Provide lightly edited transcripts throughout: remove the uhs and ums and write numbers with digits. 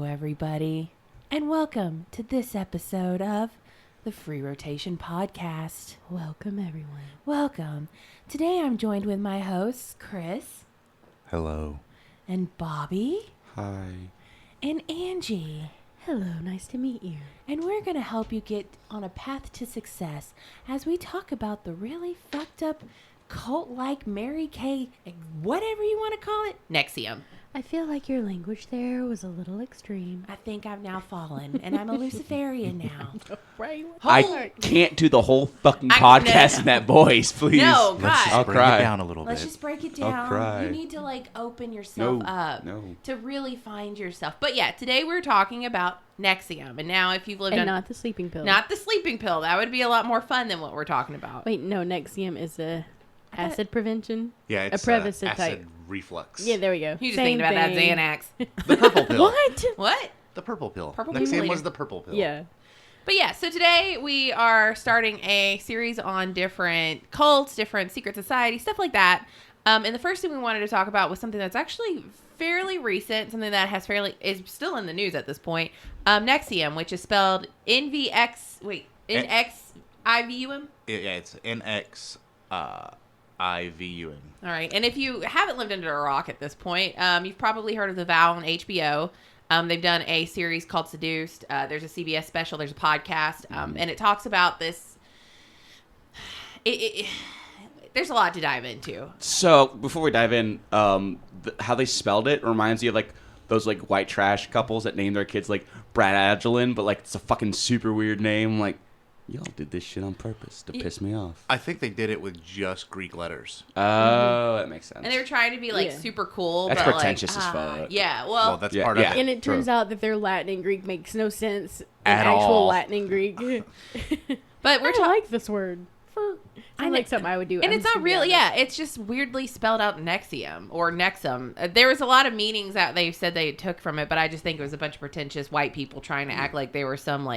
everybody, and welcome to this episode of the Free Rotation podcast. Welcome, everyone. Welcome. Today I'm joined with my hosts, Chris. Hello. And Bobby. Hi. And Angie. Hello, nice to meet you. And we're going to help you get on a path to success as we talk about the really fucked up cult-like Mary Kay, whatever you want to call it, Nxivm. I feel like your language there was a little extreme. I think I've now fallen, and I'm a Luciferian now. Right? I can't do the whole fucking podcast in that voice, please. No, God. Let's just I'll bring cry. it down a little Let's bit. just break it I'll down. cry. You need to open yourself up No. to really find yourself. But yeah, today we're talking about Nxivm. And now if you've lived And on... not the sleeping pill. Not the sleeping pill. That would be a lot more fun than what we're talking about. Wait, no, Nxivm is a acid prevention? Yeah, it's a Prevacid acid type. reflux. Yeah, there we go. You just Same thinking about thing. that Xanax. The purple pill. What? What? The purple pill. Purple pill Nxivm later. was the purple pill. Yeah. But yeah, so today we are starting a series on different cults, different secret societies, stuff like that. And the first thing we wanted to talk about was something that's actually fairly recent, something that is still in the news at this point. Nxivm, which is spelled Nxivum. Yeah, it's NXIVUM. All right. And if you haven't lived under a rock at this point, you've probably heard of The Vow on HBO. They've done a series called Seduced. There's a CBS special. There's a podcast. And it talks about this. There's a lot to dive into. So, before we dive in, how they spelled it reminds you of, those, white trash couples that name their kids, Brad Agilin, but, it's a fucking super weird name. Y'all did this shit on purpose to piss me off. I think they did it with just Greek letters. Oh, that makes sense. And they were trying to be, super cool. That's but, pretentious as fuck. Yeah, Well, that's part of it. And it turns out that their Latin and Greek makes no sense in At actual all. Latin and Greek. But we're I like this word. I like something I would do. And it's not real. Yeah, it's just weirdly spelled out Nxivm or Nexum. There was a lot of meanings that they said they took from it, but I just think it was a bunch of pretentious white people trying to act like they were some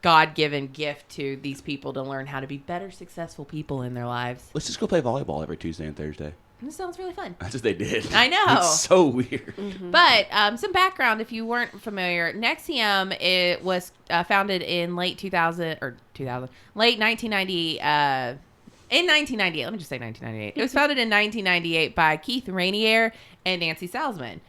God-given gift to these people to learn how to be better, successful people in their lives. Let's just go play volleyball every Tuesday and Thursday. This sounds really fun. That's what they did. I know. It's so weird. Mm-hmm. But some background, if you weren't familiar, Nxivm it was founded in late 1990. In 1998, let me just say 1998. It was founded in 1998 by Keith Rainier and Nancy Salzman.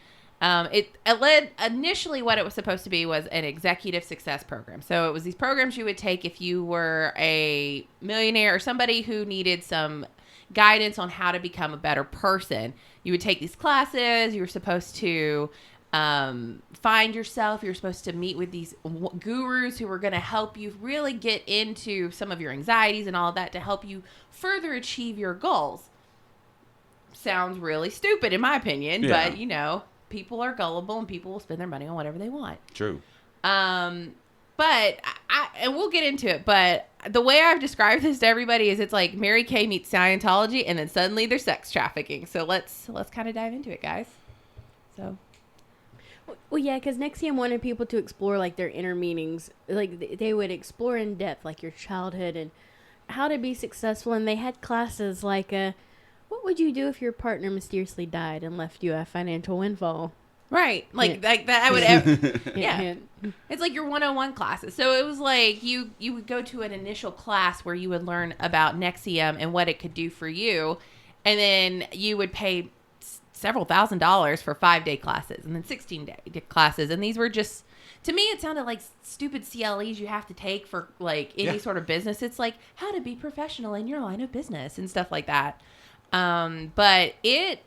It led initially what it was supposed to be was an executive success program. So it was these programs you would take if you were a millionaire or somebody who needed some guidance on how to become a better person. You would take these classes. You were supposed to find yourself. You're supposed to meet with these gurus who were going to help you really get into some of your anxieties and all of that to help you further achieve your goals. Sounds really stupid in my opinion, Yeah. but people are gullible and people will spend their money on whatever they want. True. But and we'll get into it, but the way I've described this to everybody is it's like Mary Kay meets Scientology and then suddenly there's sex trafficking. So let's kind of dive into it, guys. So Well, yeah, because Nxivm wanted people to explore, their inner meanings. They would explore in depth, your childhood and how to be successful. And they had classes what would you do if your partner mysteriously died and left you a financial windfall? right, like that I would yeah. It's like your 101 classes. So it was like you would go to an initial class where you would learn about Nxivm and what it could do for you, and then you would pay several $1,000s for 5-day classes and then 16-day classes. And these were just, to me, it sounded like stupid CLEs you have to take for any sort of business. It's like how to be professional in your line of business and stuff like that. But it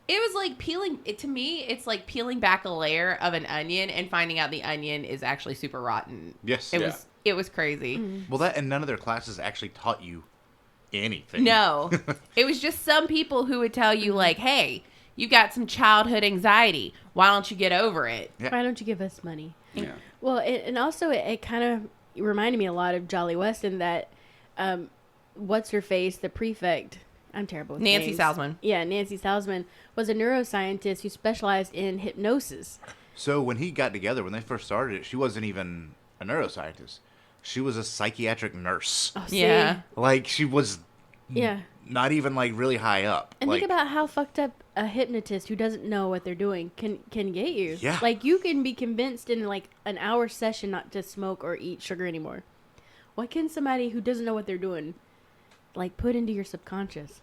was like to me, it's like peeling back a layer of an onion and finding out the onion is actually super rotten. Yes. It was crazy. Mm-hmm. Well, that and none of their classes actually taught you anything. No, it was just some people who would tell you hey, you got some childhood anxiety. Why don't you get over it? Yeah. Why don't you give us money? Yeah. Well, and also it kind of reminded me a lot of Jolly West in that, what's her face, the prefect. I'm terrible with Nancy names. Salzman. Yeah, Nancy Salzman was a neuroscientist who specialized in hypnosis. So when when they first started it, she wasn't even a neuroscientist. She was a psychiatric nurse. Oh, see? Yeah. She was Yeah. Not even like really high up. And like, think about how fucked up a hypnotist who doesn't know what they're doing can get you. Yeah. Like, you can be convinced in like an hour session not to smoke or eat sugar anymore. What can somebody who doesn't know what they're doing like put into your subconscious?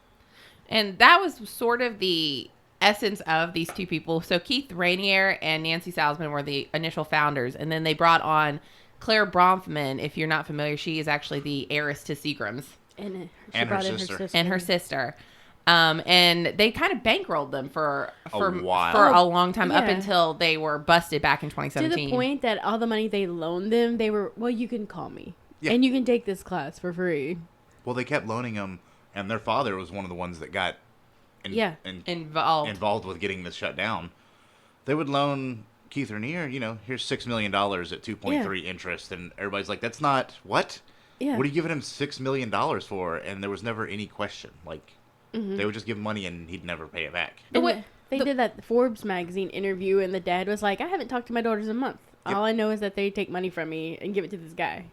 And that was sort of the essence of these two people. So Keith Rainier and Nancy Salzman were the initial founders, and then they brought on Claire Bronfman. If you're not familiar, she is actually the heiress to Seagrams. And she And her brought in sister. And her sister. And they kind of bankrolled them for A while. for a long time, up Yeah. until they were busted back in To 2017. the point that all the money they loaned them, they were, well, you can call me. Yeah. And you can take this class for free. Well, they kept loaning them, and their father was one of the ones that got involved with getting this shut down. They would loan Keith Rainier, here's $6 million at 2.3 interest, and everybody's like, that's not, what? Yeah. What are you giving him $6 million for? And there was never any question. Like, they would just give him money, and he'd never pay it back. And they did that Forbes magazine interview, and the dad was like, I haven't talked to my daughters in a month. Yep. All I know is that they take money from me and give it to this guy.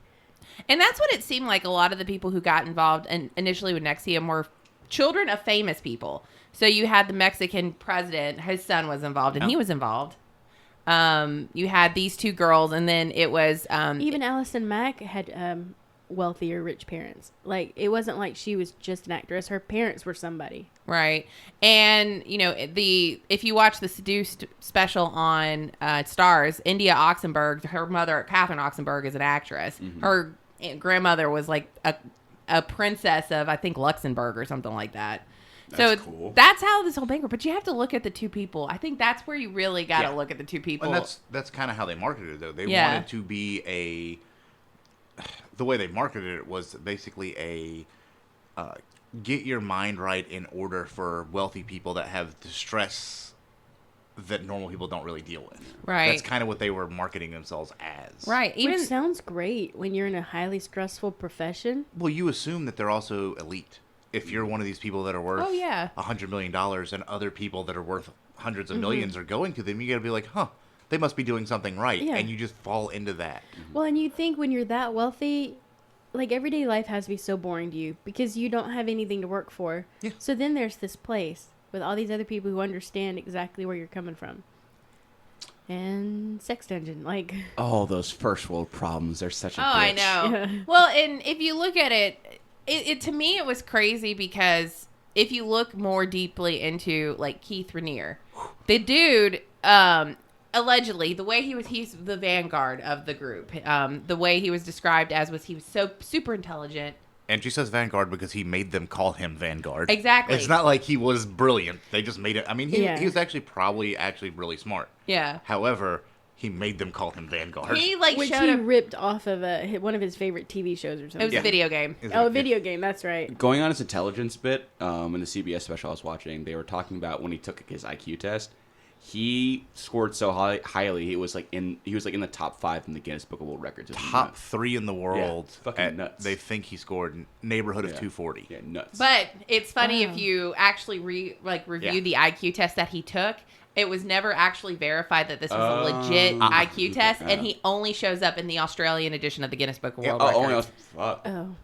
And that's what it seemed like. A lot of the people who got involved and initially with Nxivm were children of famous people. So you had the Mexican president, his son was involved, and he was involved. You had these two girls, and then it was Even Allison Mack had wealthier, rich parents. Like, it wasn't like she was just an actress. Her parents were somebody. right. And if you watch the Seduced special on Stars, India Oxenberg, her mother Catherine Oxenberg is an actress. Her grandmother was like a princess of, I think, Luxembourg or something like that. That's cool. That's how this whole banquet. But you have to look at the two people. I think that's where you really got to look at the two people. And that's kind of how they marketed it, though. They Yeah. wanted to be the way they marketed it was basically get your mind right in order for wealthy people that have distress that normal people don't really deal with. Right. That's kind of what they were marketing themselves as. Right. Which sounds great when you're in a highly stressful profession. Well, you assume that they're also elite. If you're one of these people that are worth $100 million and other people that are worth hundreds of millions are going to them, you got to be like, they must be doing something right. Yeah. And you just fall into that. Well, and you think when you're that wealthy, like, everyday life has to be so boring to you because you don't have anything to work for. Yeah. So then there's this place with all these other people who understand exactly where you're coming from. And Sex Dungeon, like... Oh, those first world problems. They're such a bitch. I know. Yeah. Well, and if you look at it to me, it was crazy because if you look more deeply into, like, Keith Rainier, the dude, allegedly, the way he's the vanguard of the group. The way he was described as he was so super intelligent. And she says Vanguard because he made them call him Vanguard. Exactly. It's not like he was brilliant. They just made it. I mean, he was probably really smart. Yeah. However, he made them call him Vanguard. He Which showed he up. ripped off of one of his favorite TV shows or It something. was a video game. Oh, a video game. That's right. Going on his intelligence bit, in the CBS special I was watching, they were talking about when he took his IQ test. He scored so highly. He was like in the top 5 in the Guinness Book of World Records. Top 3 in the world. Yeah, fucking nuts. They think he scored neighborhood of 240. Yeah, nuts. But it's funny Wow. if you actually review the IQ test that he took. It was never actually verified that this was a legit IQ test, and he only shows up in the Australian edition of the Guinness Book of World Records. Fuck. Oh.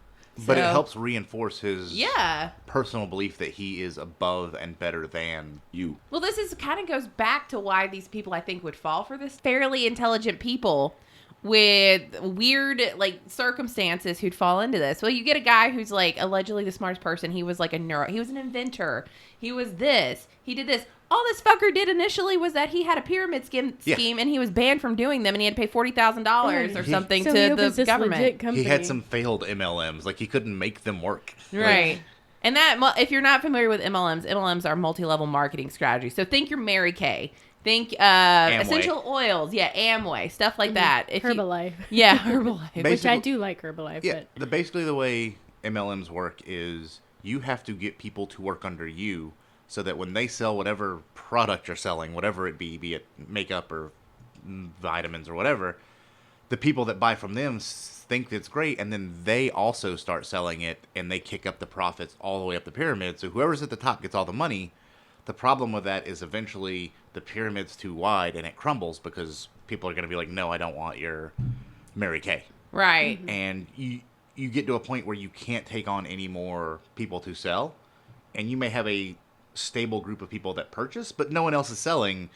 But it So- helps reinforce his Yeah. personal belief that he is above and better than You. Well, this is kind of goes back to why these people I think would fall for this. Fairly intelligent people with weird circumstances who'd fall into this. Well, you get a guy who's like allegedly the smartest person. He was like he was an inventor. He was this. He did this. All this fucker did initially was that he had a pyramid scheme and he was banned from doing them, and he had to pay $40,000 or something So he to opens the this government. legit company. he had some failed MLMs. Like, he couldn't make them work. Right. And if you're not familiar with MLMs are multi-level marketing strategies. So think your Mary Kay. Think essential oils. Yeah, Amway. Stuff like that. Herbalife. Herbalife. Which I do like Herbalife. Yeah, But basically the way MLMs work is you have to get people to work under you so that when they sell whatever product you're selling, whatever it be it makeup or vitamins or whatever, the people that buy from them think it's great, and then they also start selling it, and they kick up the profits all the way up the pyramid. So whoever's at the top gets all the money. The problem with that is eventually the pyramid's too wide and it crumbles because people are going to be like, no, I don't want your Mary Kay. Right. And you get to a point where you can't take on any more people to sell, and you may have a stable group of people that purchase, but no one else is selling,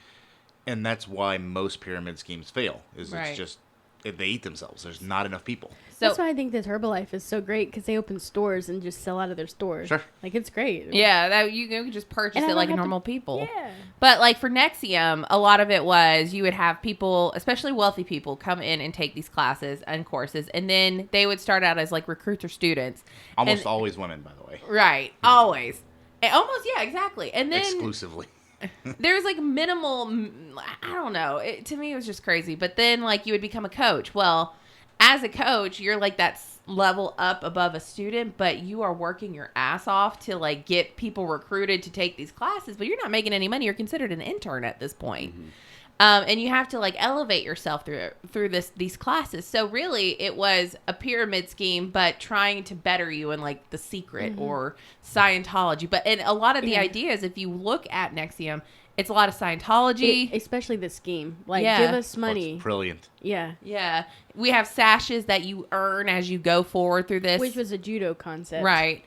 and that's why most pyramid schemes fail. Right. It's just they eat themselves. There's not enough people. So That's why I think this Herbalife is so great because they open stores and just sell out of their stores. Sure. Like, it's great. yeah, that you can just purchase And I it don't like have to- normal people. Yeah. But like for Nxivm, a lot of it was you would have people, especially wealthy people, come in and take these classes and courses, and then they would start out as like recruits or students. Almost And- always women, by the way. Right, always. Almost, yeah, exactly. And then Exclusively. there's like minimal, I don't know. To me, it was just crazy. But then like you would become a coach. Well, as a coach, you're like that level up above a student, but you are working your ass off to like get people recruited to take these classes, but you're not making any money. You're considered an intern at this point. And you have to like elevate yourself through these classes. So really it was a pyramid scheme, but trying to better you in like The Secret or Scientology. But in a lot of the ideas, if you look at Nxivm, it's a lot of Scientology. Especially the scheme. Like, Yeah. give us Oh, money. it's brilliant. Yeah. Yeah. We have sashes that you earn as you go forward through this. Which was a judo concept. Right.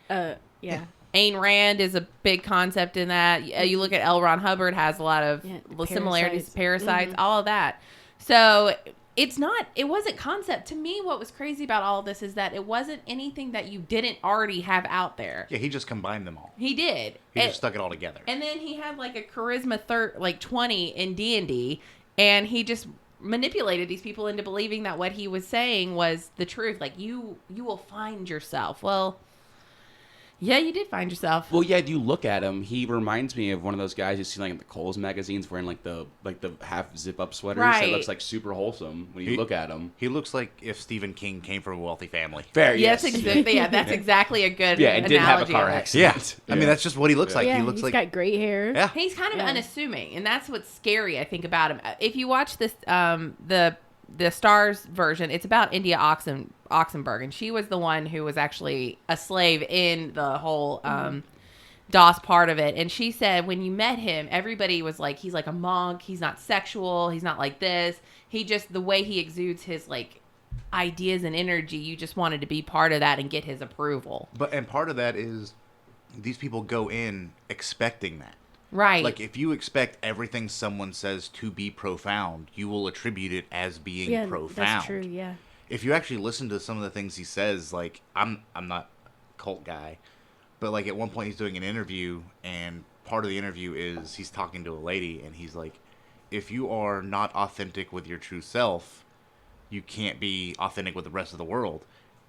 Yeah. Ayn Rand is a big concept in that. You look at L. Ron Hubbard has a lot of similarities, parasites, all of that. So it wasn't concept. To me, what was crazy about all of this is that it wasn't anything that you didn't already have out there. Yeah, he just combined them all. He did. He just stuck it all together. And then he had like a charisma 20 in D&D, and he just manipulated these people into believing that what he was saying was the truth. Like, you will find yourself. Well, yeah, you did find yourself. Well, yeah, you look at him. He reminds me of one of those guys you see like in the Kohl's magazines wearing like the half zip up sweaters. Right. That looks like super wholesome when you look at him. He looks like if Stephen King came from a wealthy family. Fair, Yeah, yes. that's exactly a good Yeah, and didn't have a analogy car of it. accident. I mean, that's just what he looks like. Yeah, He looks he's like got great hair. yeah. He's kind of Yeah. unassuming, and that's what's scary, I think, about him. If you watch this, the Stars version, it's about India Oxenberg, and she was the one who was actually a slave in the whole DOS part of it. And she said when you met him, everybody was like, he's like a monk. He's not sexual. He's not like this. He just, the way he exudes his like ideas and energy, you just wanted to be part of that and get his approval. And part of that is these people go in expecting that. Right. Like, if you expect everything someone says to be profound, you will attribute it as being Yeah, profound. that's true, yeah. If you actually listen to some of the things he says, like, I'm not a cult guy, but like at one point he's doing an interview, and part of the interview is he's talking to a lady, and he's like, if you are not authentic with your true self, you can't be authentic with the rest of the world.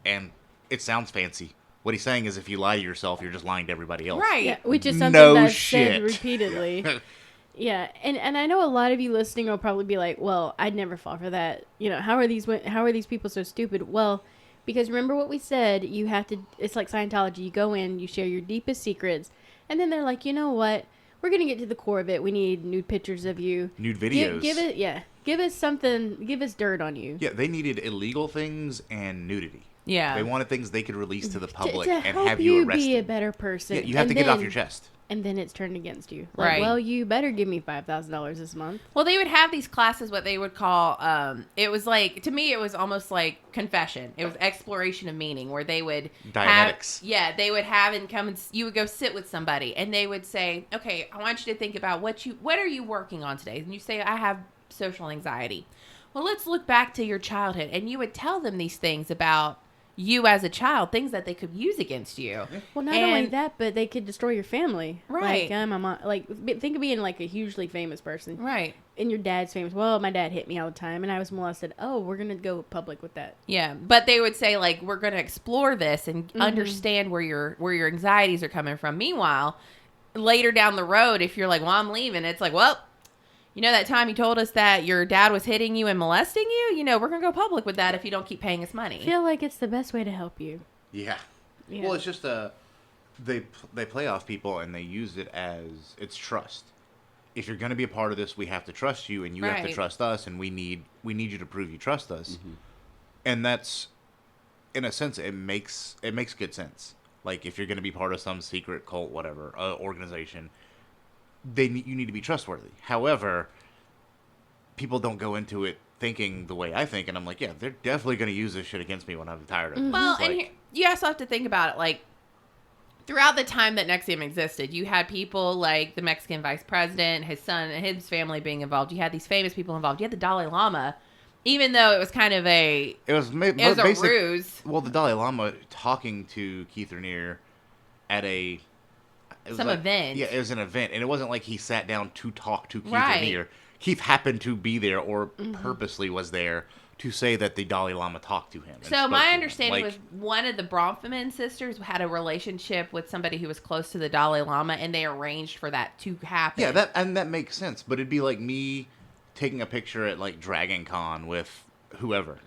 And it sounds fancy. What he's saying is if you lie to yourself, you're just lying to everybody else. Right. Yeah, which is something No that's shit. said repeatedly. Yeah, and I know a lot of you listening will probably be like, "Well, I'd never fall for that." You know, how are these people so stupid? Well, because remember what we said, you have to. It's like Scientology. You go in, you share your deepest secrets, and then they're like, "You know what? We're gonna get to the core of it. We need nude pictures of you, Nude videos. give us something, give us dirt on you." Yeah, they needed illegal things and nudity. Yeah. They wanted things they could release to the public to and help have you arrested. be a better person. Yeah, you have And to get it off then- your chest. And then it's turned against you. Like, Right. well, you better give me $5,000 this month. Well, they would have these classes, what they would call, it was like, to me, it was almost like confession. It was exploration of meaning, where they would Dianetics. they would have and come and you would go sit with somebody, and they would say, okay, I want you to think about what are you working on today? And you say, I have social anxiety. Well, let's look back to your childhood, and you would tell them these things about you as a child, things that they could use against you. Well, not only And- that, but they could destroy your family. Right. Like, I'm a mom. Like, think of being like a hugely famous person. Right. And your dad's famous. Well, my dad hit me all the time, and I was molested. Oh, we're gonna go public with that. Yeah, but they would say like we're going to explore this and understand where your anxieties are coming from. Meanwhile, later down the road, if you're like, "Well, I'm leaving," it's like, "Well, you know that time you told us that your dad was hitting you and molesting you? You know, we're going to go public with that if you don't keep paying us money." I feel like it's the best way to help you. Yeah. Yeah. Well, it's just they play off people and they use it as it's trust. If you're going to be a part of this, we have to trust you, and you have to Right. trust us, and we need you to prove you trust us. And that's, in a sense, it makes good sense. Like, if you're going to be part of some secret cult, whatever organization, you need to be trustworthy. However, people don't go into it thinking the way I think, and I'm like, yeah, they're definitely going to use this shit against me when I'm tired of it. Well, It's and like, you also have to think about it, like, throughout the time that Nxivm existed, you had people like the Mexican vice president, his son, and his family being involved. You had these famous people involved. You had the Dalai Lama, even though it was kind of it was a ruse. Well, the Dalai Lama talking to Keith Raniere at some event. Yeah, it was an event, and it wasn't like he sat down to talk to Keith Right. Raniere. Keith happened to be there, or purposely was there to say that the Dalai Lama talked to him. and So spoke my to him. understanding Like, was one of the Bronfman sisters had a relationship with somebody who was close to the Dalai Lama, and they arranged for that to happen. yeah, that makes sense. But it'd be like me taking a picture at like Dragon Con with whoever,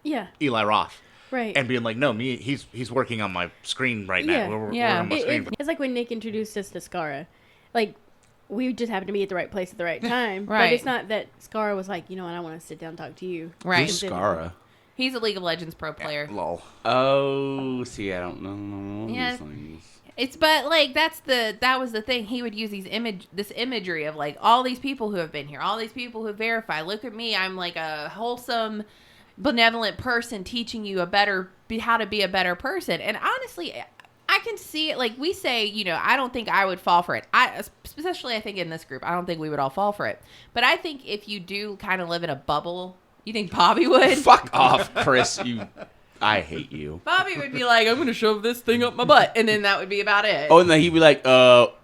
Yeah. Eli Roth. Right. And being like, no, he's working on my screen right now. Yeah. We're Yeah. on my screen. It's like when Nick introduced us to Skara. Like, we just happened to be at the right place at the right time. Right. But it's not that Skara was like, you know what, I want to sit down and talk to you. Right. Who's Skara? He's a League of Legends pro player. Lol. Oh, see, I don't know Yeah. these things. But like that was the thing. He would use this imagery of like all these people who have been here, all these people who verify. Look at me, I'm like a wholesome, benevolent person teaching you how to be a better person. And honestly, I can see it. Like we say, I don't think I would fall for it. Especially I think in this group, I don't think we would all fall for it. But I think if you do kind of live in a bubble, you think Bobby would? Fuck off, Chris. I hate you. Bobby would be like, I'm going to shove this thing up my butt. And then that would be about it. Oh, and then he'd be like,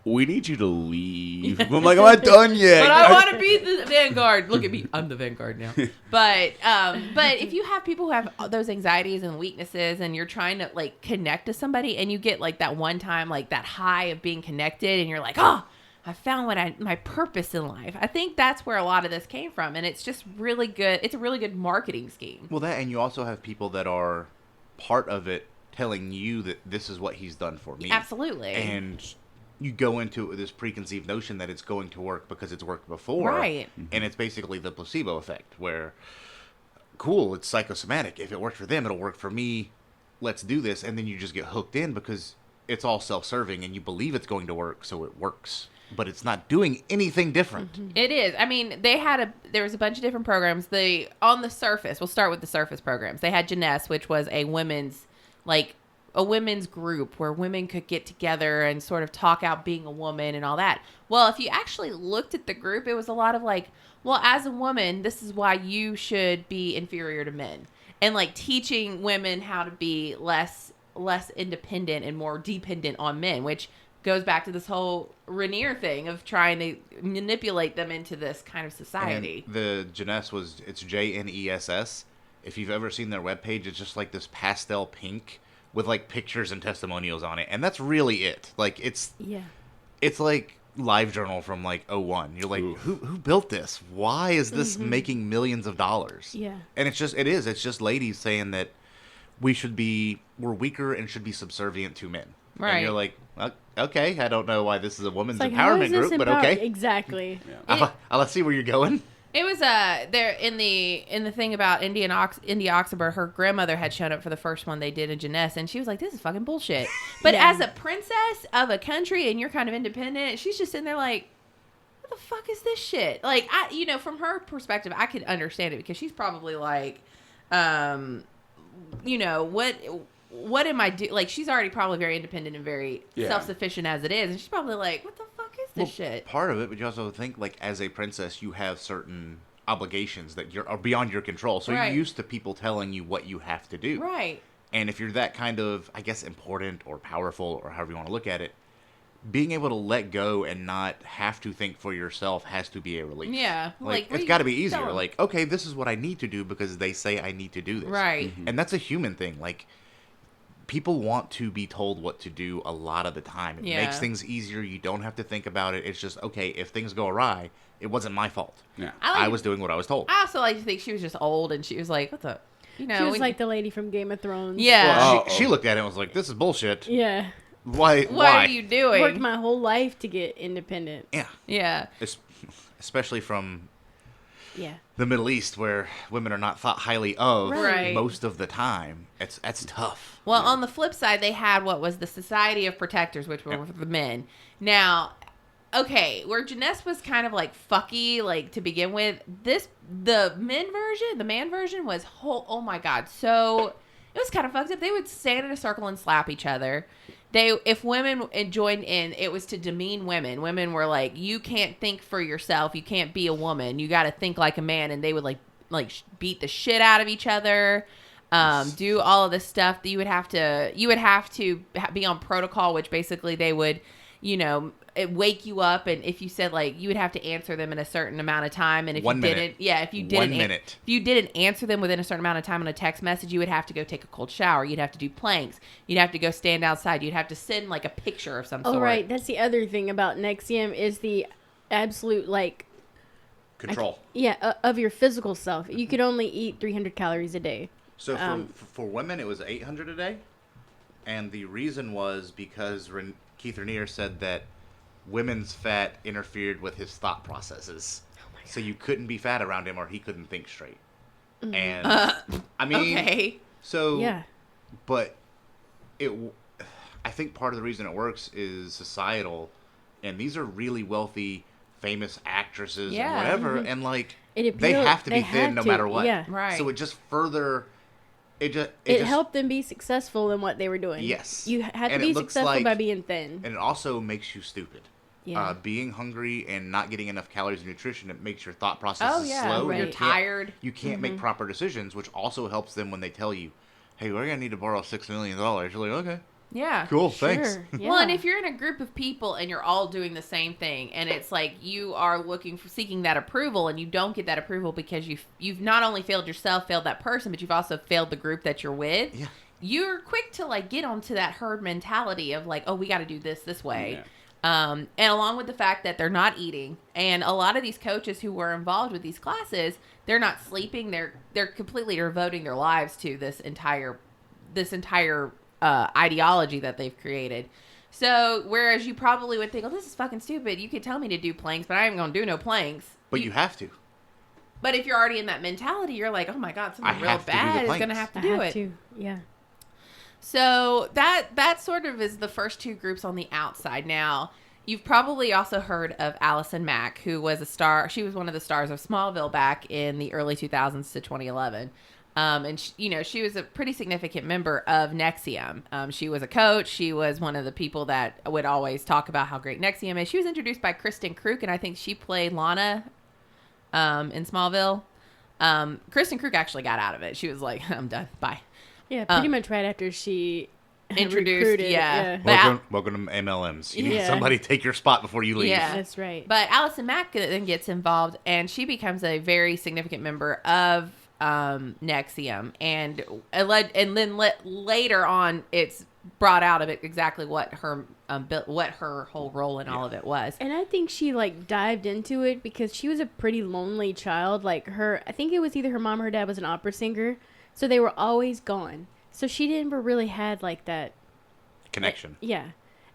we need you to leave. I'm like, I'm not done yet. But I want to be the vanguard. Look at me. I'm the vanguard now. But if you have people who have those anxieties and weaknesses and you're trying to like connect to somebody and you get like that one time, like that high of being connected and you're like, oh, I found my purpose in life. I think that's where a lot of this came from. And it's just really good. It's a really good marketing scheme. Well, and you also have people that are part of it telling you that this is what he's done for me. Absolutely. And you go into it with this preconceived notion that it's going to work because it's worked before. Right. And it's basically the placebo effect where, cool, it's psychosomatic. If it worked for them, it'll work for me. Let's do this. And then you just get hooked in because it's all self-serving and you believe it's going to work, so it works. But it's not doing anything different. It is. I mean, there was a bunch of different programs. On the surface, we'll start with the surface programs. They had Jeunesse, which was a women's group where women could get together and sort of talk out being a woman and all that. Well, if you actually looked at the group, it was a lot of like, well, as a woman, this is why you should be inferior to men. And like teaching women how to be less independent and more dependent on men, which goes back to this whole Raniere thing of trying to manipulate them into this kind of society. And the Jeunesse it's JNESS. If you've ever seen their webpage, it's just like this pastel pink with like pictures and testimonials on it. And that's really it. Like it's like LiveJournal from like 2001. You're like, who built this? Why is this making millions of dollars? Yeah. And it's just ladies saying that we're weaker and should be subservient to men. Right. And you're like, okay, I don't know why this is a women's It's like, how empowerment is this group, but okay. Exactly. Let's see where you're going. It was there in the thing about India Oxenberg, her grandmother had shown up for the first one they did in Jeunesse, and she was like, "This is fucking bullshit." But as a princess of a country and you're kind of independent, she's just sitting there like, "What the fuck is this shit?" Like from her perspective, I could understand it because she's probably like, what am I doing? Like, she's already probably very independent and very self-sufficient as it is. And she's probably like, what the fuck is this shit? Part of it, but you also think, like, as a princess, you have certain obligations that are beyond your control. So Right. you're used to people telling you what you have to do. Right. And if you're that kind of, I guess, important or powerful or however you want to look at it, being able to let go and not have to think for yourself has to be a relief. Yeah. Like what it's are got to you be easier. doing? Like, okay, this is what I need to do because they say I need to do this. Right. And that's a human thing. Like, people want to be told what to do a lot of the time. It Yeah. makes things easier. You don't have to think about it. It's just, okay, if things go awry, it wasn't my fault. Yeah. I was doing what I was told. I also like to think she was just old and she was like, what the, She was like the lady from Game of Thrones. yeah. Well, she looked at it and was like, this is bullshit. Yeah. Why? What are you doing? Worked my whole life to get independent. Yeah. Yeah. Especially from Yeah. the Middle East, where women are not thought highly of Right. most of the time. That's tough. Well, on the flip side, they had what was the Society of Protectors, which were for the men. Now, okay, where Janess was kind of like fucky, like to begin with, the man version was oh my God. So it was kind of fucked up. They would stand in a circle and slap each other. If women joined in, it was to demean women. Women were like, you can't think for yourself. You can't be a woman. You got to think like a man. And they would like beat the shit out of each other. Do all of this stuff that you would have to be on protocol, which basically they would, wake you up, and if you said like you would have to answer them in a certain amount of time, and if you didn't answer them within a certain amount of time on a text message, you would have to go take a cold shower. You'd have to do planks. You'd have to go stand outside. You'd have to send like a picture of some sort. Oh right, that's the other thing about Nxivm is the absolute like control. Of your physical self. You could only eat 300 calories a day. So for women, it was 800 a day, and the reason was because Keith Raniere said that women's fat interfered with his thought processes. Oh my God. So you couldn't be fat around him or he couldn't think straight. Mm-hmm. And I mean, okay. So yeah, but I think part of the reason it works is societal, and these are really wealthy, famous actresses and whatever, mm-hmm. and like they have to be thin no matter what. Yeah, right. So it just further. It helped them be successful in what they were doing. Yes. You had to be successful by being thin. And it also makes you stupid. Yeah. Being hungry and not getting enough calories and nutrition, it makes your thought process slow. Right. You're tired. You can't make proper decisions, which also helps them when they tell you, hey, we're going to need to borrow $6 million. You're like, okay. Yeah. Cool, sure. thanks. Yeah. Well, and if you're in a group of people and you're all doing the same thing, and it's like you are seeking that approval, and you don't get that approval because you've not only failed yourself, failed that person, but you've also failed the group that you're with. Yeah. You're quick to like get onto that herd mentality of like, oh, we got to do this way. Yeah. And along with the fact that they're not eating, and a lot of these coaches who were involved with these classes, they're not sleeping. They're completely devoting their lives to this entire ideology that they've created. So whereas you probably would think, oh, this is fucking stupid. You could tell me to do planks, but I ain't gonna do no planks. But you have to. But if you're already in that mentality, you're like, oh my God, something real bad is gonna have to do it. Yeah. So that sort of is the first two groups on the outside. Now, you've probably also heard of Allison Mack, who was a star. She was one of the stars of Smallville back in the early 2000s to 2011. And she was a pretty significant member of Nxivm. She was a coach. She was one of the people that would always talk about how great Nxivm is. She was introduced by Kristen Kruk, and I think she played Lana in Smallville. Kristen Kruk actually got out of it. She was like, I'm done. Bye. Yeah, pretty much right after she introduced. Recruited, Yeah. Welcome to MLMs. You Yeah. need somebody take your spot before you leave. Yeah. That's right. But Allison Mack then gets involved, and she becomes a very significant member of Nxivm, and then later on, it's brought out of it exactly what her whole role in all of it was. And I think she like dived into it because she was a pretty lonely child. Like I think it was either her mom or her dad was an opera singer, so they were always gone. So she never really had like that Connection. Yeah.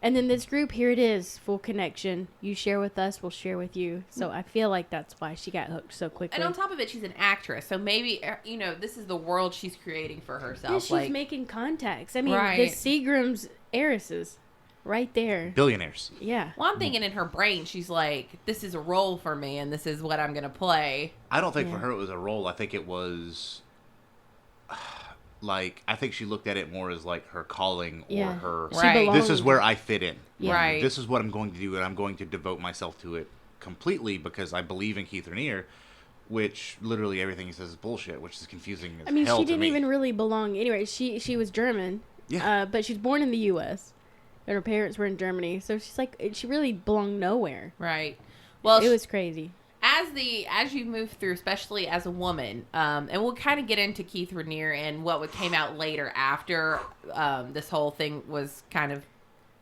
And then this group, here it is, full connection. You share with us, we'll share with you. So I feel like that's why she got hooked so quickly. And on top of it, she's an actress. So maybe, this is the world she's creating for herself. Yeah, she's like, making contacts. I mean, Right. the Seagram's heiresses, right there. Billionaires. Yeah. well, I'm thinking in her brain, she's like, this is a role for me, and this is what I'm going to play. I don't think Yeah. for her it was a role. I think it was I think she looked at it more as like her calling or Yeah. her. She Right. belonged. This is where I fit in. Yeah. Right. This is what I'm going to do, and I'm going to devote myself to it completely because I believe in Keith Raniere, which literally everything he says is bullshit, which is confusing as I mean, hell she to didn't me. even really belong anyway. She was German. Yeah. But she's born in the U.S. and her parents were in Germany. So she's like, she really belonged nowhere. Right. Well, It was crazy. as you move through, especially as a woman, and we'll kind of get into Keith Raniere and what came out later after this whole thing was kind of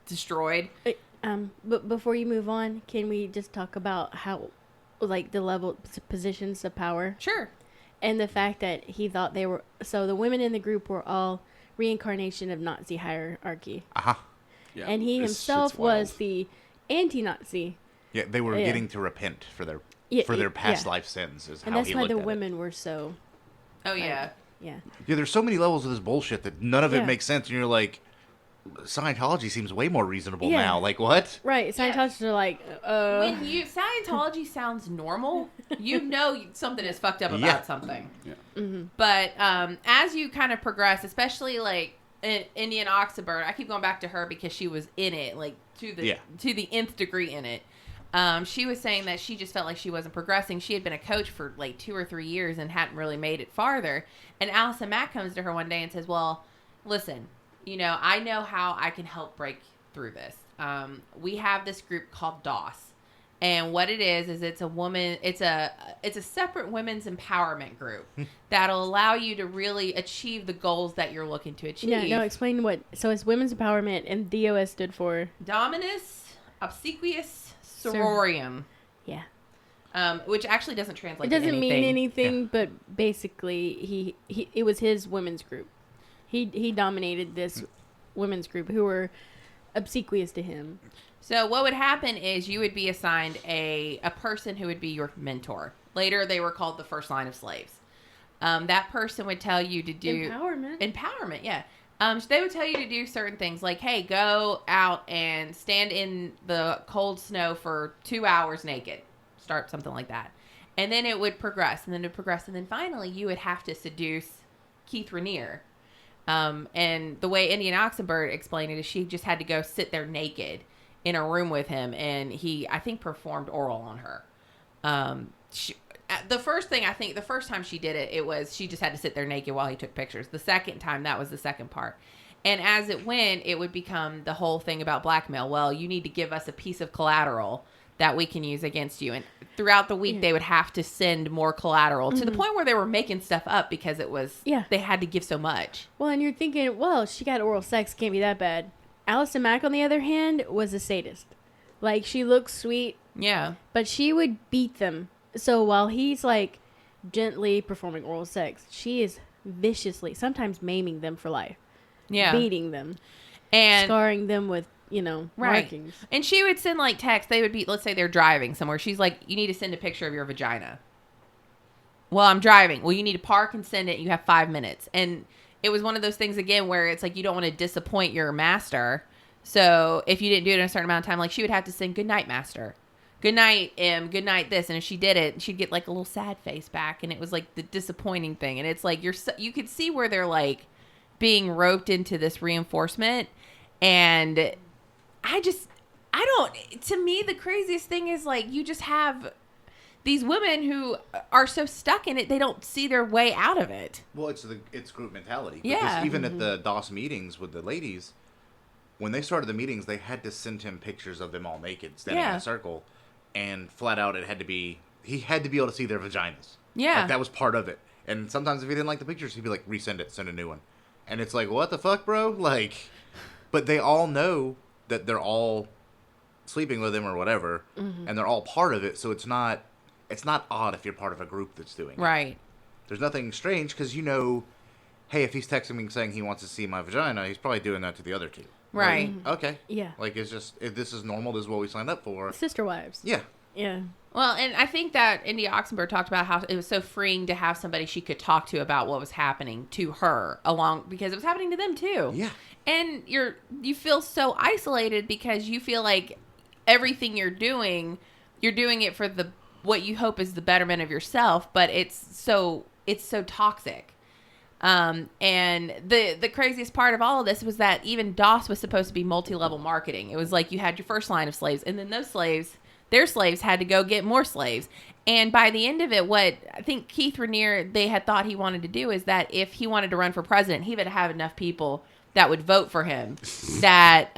destroyed. But before you move on, can we just talk about how, like, the level positions of power Sure. and the fact that he thought they were, so the women in the group were all reincarnation of Nazi hierarchy, Yeah. and he This himself shit's was wild. the anti-Nazi, Yeah, they were Yeah. getting to repent for their Yeah, past yeah. life sins. Is and how that's he why looked the at women were so, Oh, yeah. yeah. Yeah, there's so many levels of this bullshit that none of Yeah. it makes sense, and you're like, Scientology seems way more reasonable Yeah. now. Like, what? Right. Scientologists are like, When Scientology sounds normal, you know something is fucked up about something. Yeah. But as you kind of progress, especially like Indian Oxenberg, I keep going back to her because she was in it, like to the nth degree in it. She was saying that she just felt like she wasn't progressing. She had been a coach for like 2 or 3 years and hadn't really made it farther. And Allison Mack comes to her one day and says, well, listen, I know how I can help break through this. We have this group called DOS. And what it is it's a separate women's empowerment group that'll allow you to really achieve the goals that you're looking to achieve. yeah, no, explain what. So it's women's empowerment, and DOS stood for Dominus Obsequious Sororium. Yeah. Which actually doesn't translate It doesn't to anything. mean anything, but basically, it was his women's group. He dominated this women's group who were obsequious to him. So what would happen is you would be assigned a person who would be your mentor. Later, they were called the first line of slaves. That person would tell you to do... Empowerment, yeah. They would tell you to do certain things like, hey, go out and stand in the cold snow for 2 hours naked. Start something like that. And then it would progress, and then it would progress. And then finally, you would have to seduce Keith Raniere. And the way Indian Oxenberg explained it is she just had to go sit there naked in a room with him, and he, I think, performed oral on her. The first time she did it, she just had to sit there naked while he took pictures. The second time, that was the second part. And as it went, it would become the whole thing about blackmail. Well, you need to give us a piece of collateral that we can use against you. And throughout the week, they would have to send more collateral to the point where they were making stuff up because it was, they had to give so much. Well, and you're thinking, well, she got oral sex, can't be that bad. Allison Mack, on the other hand, was a sadist. Like, she looks sweet. Yeah. But she would beat them. So while he's, like, gently performing oral sex, she is viciously, sometimes maiming them for life. Yeah. Beating them. And scarring them with, markings. And she would send, like, texts. They would be, let's say they're driving somewhere. She's like, you need to send a picture of your vagina. Well, I'm driving. Well, you need to park and send it. You have 5 minutes. And it was one of those things, again, where it's like you don't want to disappoint your master. So if you didn't do it in a certain amount of time, like she would have to sing, good night, master. Good night, good night, this. And if she did it, she'd get like a little sad face back. And it was like the disappointing thing. And it's like you could see where they're like being roped into this reinforcement. And to me, the craziest thing is like you just have these women who are so stuck in it, they don't see their way out of it. Well, it's group mentality. Yeah. Because even at the DOS meetings with the ladies, when they started the meetings, they had to send him pictures of them all naked, standing in a circle, and flat out he had to be able to see their vaginas. Yeah. Like, that was part of it. And sometimes if he didn't like the pictures, he'd be like, resend it, send a new one. And it's like, what the fuck, bro? Like, but they all know that they're all sleeping with him or whatever, and they're all part of it, so it's not odd if you're part of a group that's doing it. Right. There's nothing strange because hey, if he's texting me saying he wants to see my vagina, he's probably doing that to the other two. Right. Like, okay. Yeah. Like, it's just, if this is normal, this is what we signed up for. Sister wives. Yeah. Yeah. Well, and I think that India Oxenberg talked about how it was so freeing to have somebody she could talk to about what was happening to her because it was happening to them too. Yeah. And you feel so isolated because you feel like everything you're doing it for what you hope is the betterment of yourself, but it's so toxic. And the craziest part of all of this was that even DOS was supposed to be multi-level marketing. It was like you had your first line of slaves, and then their slaves had to go get more slaves. And by the end of it, what I think Keith Raniere, they had thought he wanted to do is that if he wanted to run for president, he would have enough people that would vote for him that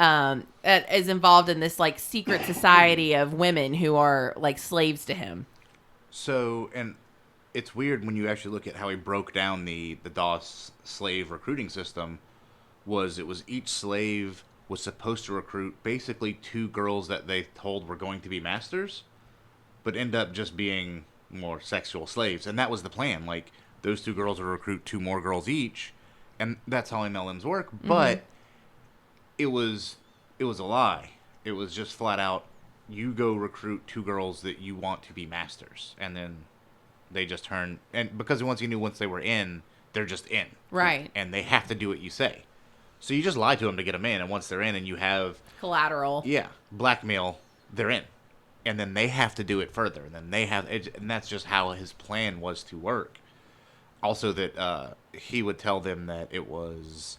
is involved in this like secret society of women who are like slaves to him. So, and it's weird when you actually look at how he broke down the DOS slave recruiting system. It was each slave was supposed to recruit basically 2 girls that they told were going to be masters, but end up just being more sexual slaves. And that was the plan. Like, those 2 girls would recruit 2 more girls each, and that's how MLMs work. But it was a lie. It was just flat out, you go recruit 2 girls that you want to be masters, and then they just turn, and because once they were in, they're just in. Right. And they have to do what you say. So you just lie to them to get them in, and once they're in, and you have Collateral. blackmail, they're in, and then they have to do it further, and then and that's just how his plan was to work. Also, that he would tell them that it was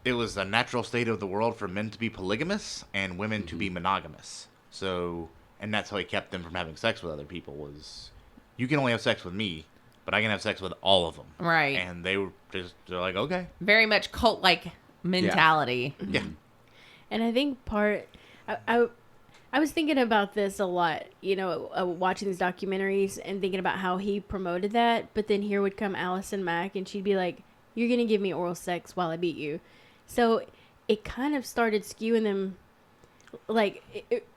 the natural state of the world for men to be polygamous and women to be monogamous. So, and that's how he kept them from having sex with other people. Was you can only have sex with me, but I can have sex with all of them. Right. And they're like, okay. Very much cult-like mentality. Yeah. And I think I was thinking about this a lot, watching these documentaries and thinking about how he promoted that. But then here would come Allison Mack, and she'd be like, "You're gonna give me oral sex while I beat you." So it kind of started skewing them, like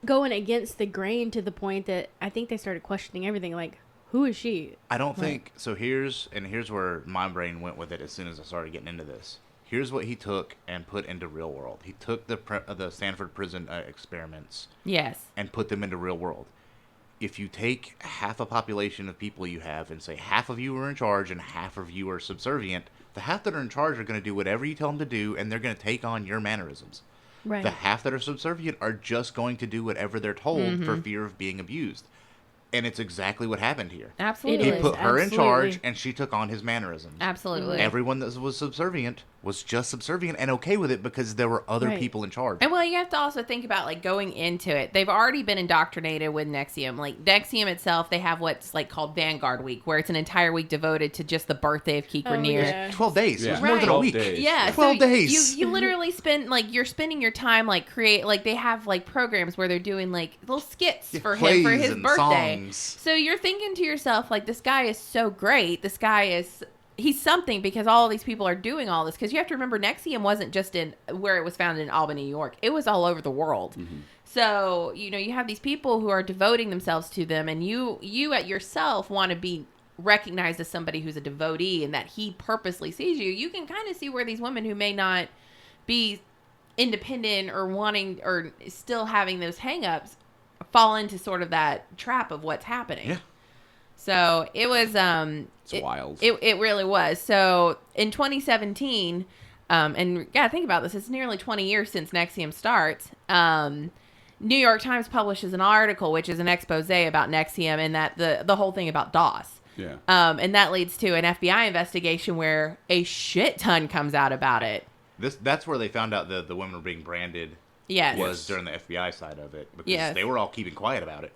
going against the grain to the point that I think they started questioning everything. Like, who is she? I don't think so. Here's where my brain went with it as soon as I started getting into this. Here's what he took and put into real world. He took the Stanford prison experiments. Yes. And put them into real world. If you take half a population of people you have and say half of you are in charge and half of you are subservient, the half that are in charge are going to do whatever you tell them to do, and they're going to take on your mannerisms. Right. The half that are subservient are just going to do whatever they're told for fear of being abused. And it's exactly what happened here. Absolutely. He is, put her in absolutely. charge, and she took on his mannerisms. Absolutely. Everyone that was subservient was just subservient and okay with it because there were other Right. people in charge. And well, you have to also think about like going into it. They've already been indoctrinated with Nxivm. Like Nxivm itself, they have what's like called Vanguard Week, where it's an entire week devoted to just the birthday of Keith Rainier. yeah. 12 days. It was Yeah. more than a 12 week. days. Yeah, 12 so days. You literally spend like you're spending your time like they have like programs where they're doing like little skits for him for plays his and birthday. songs. So you're thinking to yourself like this guy is so great. He's something because all of these people are doing all this. Because you have to remember, Nxivm wasn't just in where it was founded in Albany, New York. It was all over the world. So, you have these people who are devoting themselves to them, and you at yourself want to be recognized as somebody who's a devotee and that he purposely sees you. You can kind of see where these women who may not be independent or wanting or still having those hangups fall into sort of that trap of what's happening. Yeah. So it was It's wild. It really was. So in 2017, and yeah, think about this. It's nearly 20 years since Nxivm starts. New York Times publishes an article, which is an expose about Nxivm and that the whole thing about DOS. Yeah. And that leads to an FBI investigation where a shit ton comes out about it. That's where they found out the women were being branded. Yes. Was during the FBI side of it because Yes. they were all keeping quiet about it.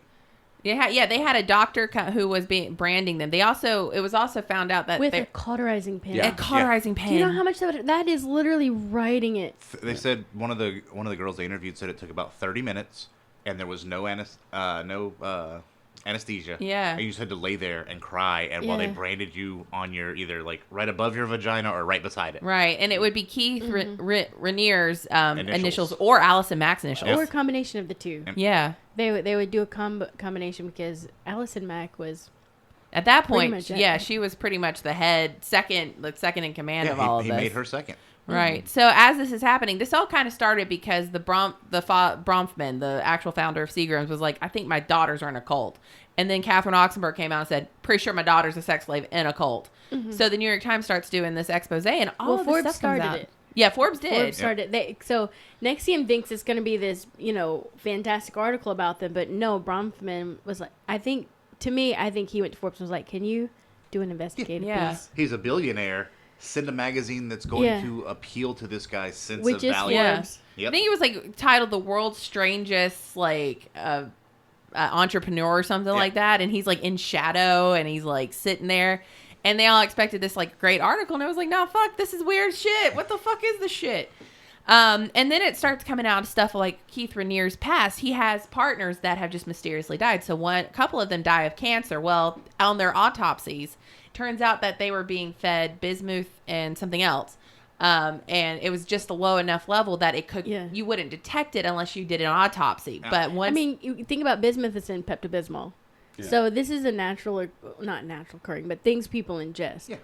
Yeah, they had a doctor who was branding them. It was also found out that With they a cauterizing pen. Yeah. a cauterizing pen. Do you know how much that is literally writing it? They said one of the girls they interviewed said it took about 30 minutes, and there was no anesthesia. Yeah. And you just had to lay there and cry, and while they Yeah. branded you on your either like right above your vagina or right beside it. Right, and it would be Keith Rainier's initials Initials. or Allison Mack's initials. Or a combination of the two. Yeah. They would do a combination because Allison Mack was At that Pretty point, much it. yeah, she was pretty much the second in command of all of he this. made her second. Right. So as this is happening, this all kind of started because the Bronfman, the actual founder of Seagram's, was like, I think my daughters are in a cult. And then Catherine Oxenberg came out and said, pretty sure my daughter's a sex slave in a cult. So the New York Times starts doing this expose, and all of this Forbes stuff started comes out. it. Yeah, Forbes did. Forbes started. So Nxivm thinks it's going to be this, fantastic article about them, but no, Bronfman was like, I think he went to Forbes and was like, can you do an investigative Yeah. piece? He's a billionaire. Send a magazine that's going Yeah. to appeal to this guy's sense Which of is value. Yeah. Forbes. Yep. I think it was like titled "The World's Strangest Entrepreneur" or something Yeah. like that, and he's like in shadow and he's like sitting there, and they all expected this like great article, and I was like, no, fuck, this is weird shit. What the fuck is this shit? And then it starts coming out stuff like Keith Rainier's past. He has partners that have just mysteriously died. So a couple of them die of cancer. Well, on their autopsies, turns out that they were being fed bismuth and something else. And it was just a low enough level that you wouldn't detect it unless you did an autopsy. But once, I mean, you think about bismuth is in Pepto-Bismol. Yeah. So this is a natural, or not natural occurring, but things people ingest. Yeah.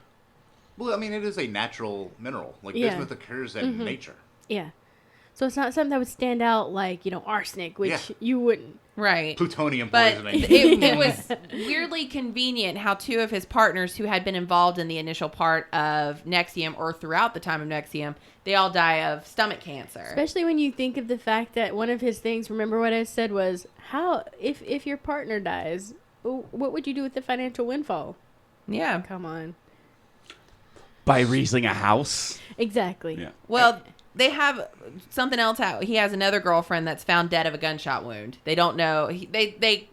Well, I mean, it is a natural mineral. Like Yeah. bismuth occurs in nature. Yeah. So it's not something that would stand out like, arsenic, which Yeah. you wouldn't. Right. Plutonium But poisoning. it was weirdly convenient how two of his partners who had been involved in the initial part of Nxivm or throughout the time of Nxivm, they all die of stomach cancer. Especially when you think of the fact that one of his things, remember what I said was, how, if your partner dies, what would you do with the financial windfall? Yeah. Come on. By raising a house. Exactly. Yeah. Well, they have something else out. He has another girlfriend that's found dead of a gunshot wound. They don't know. They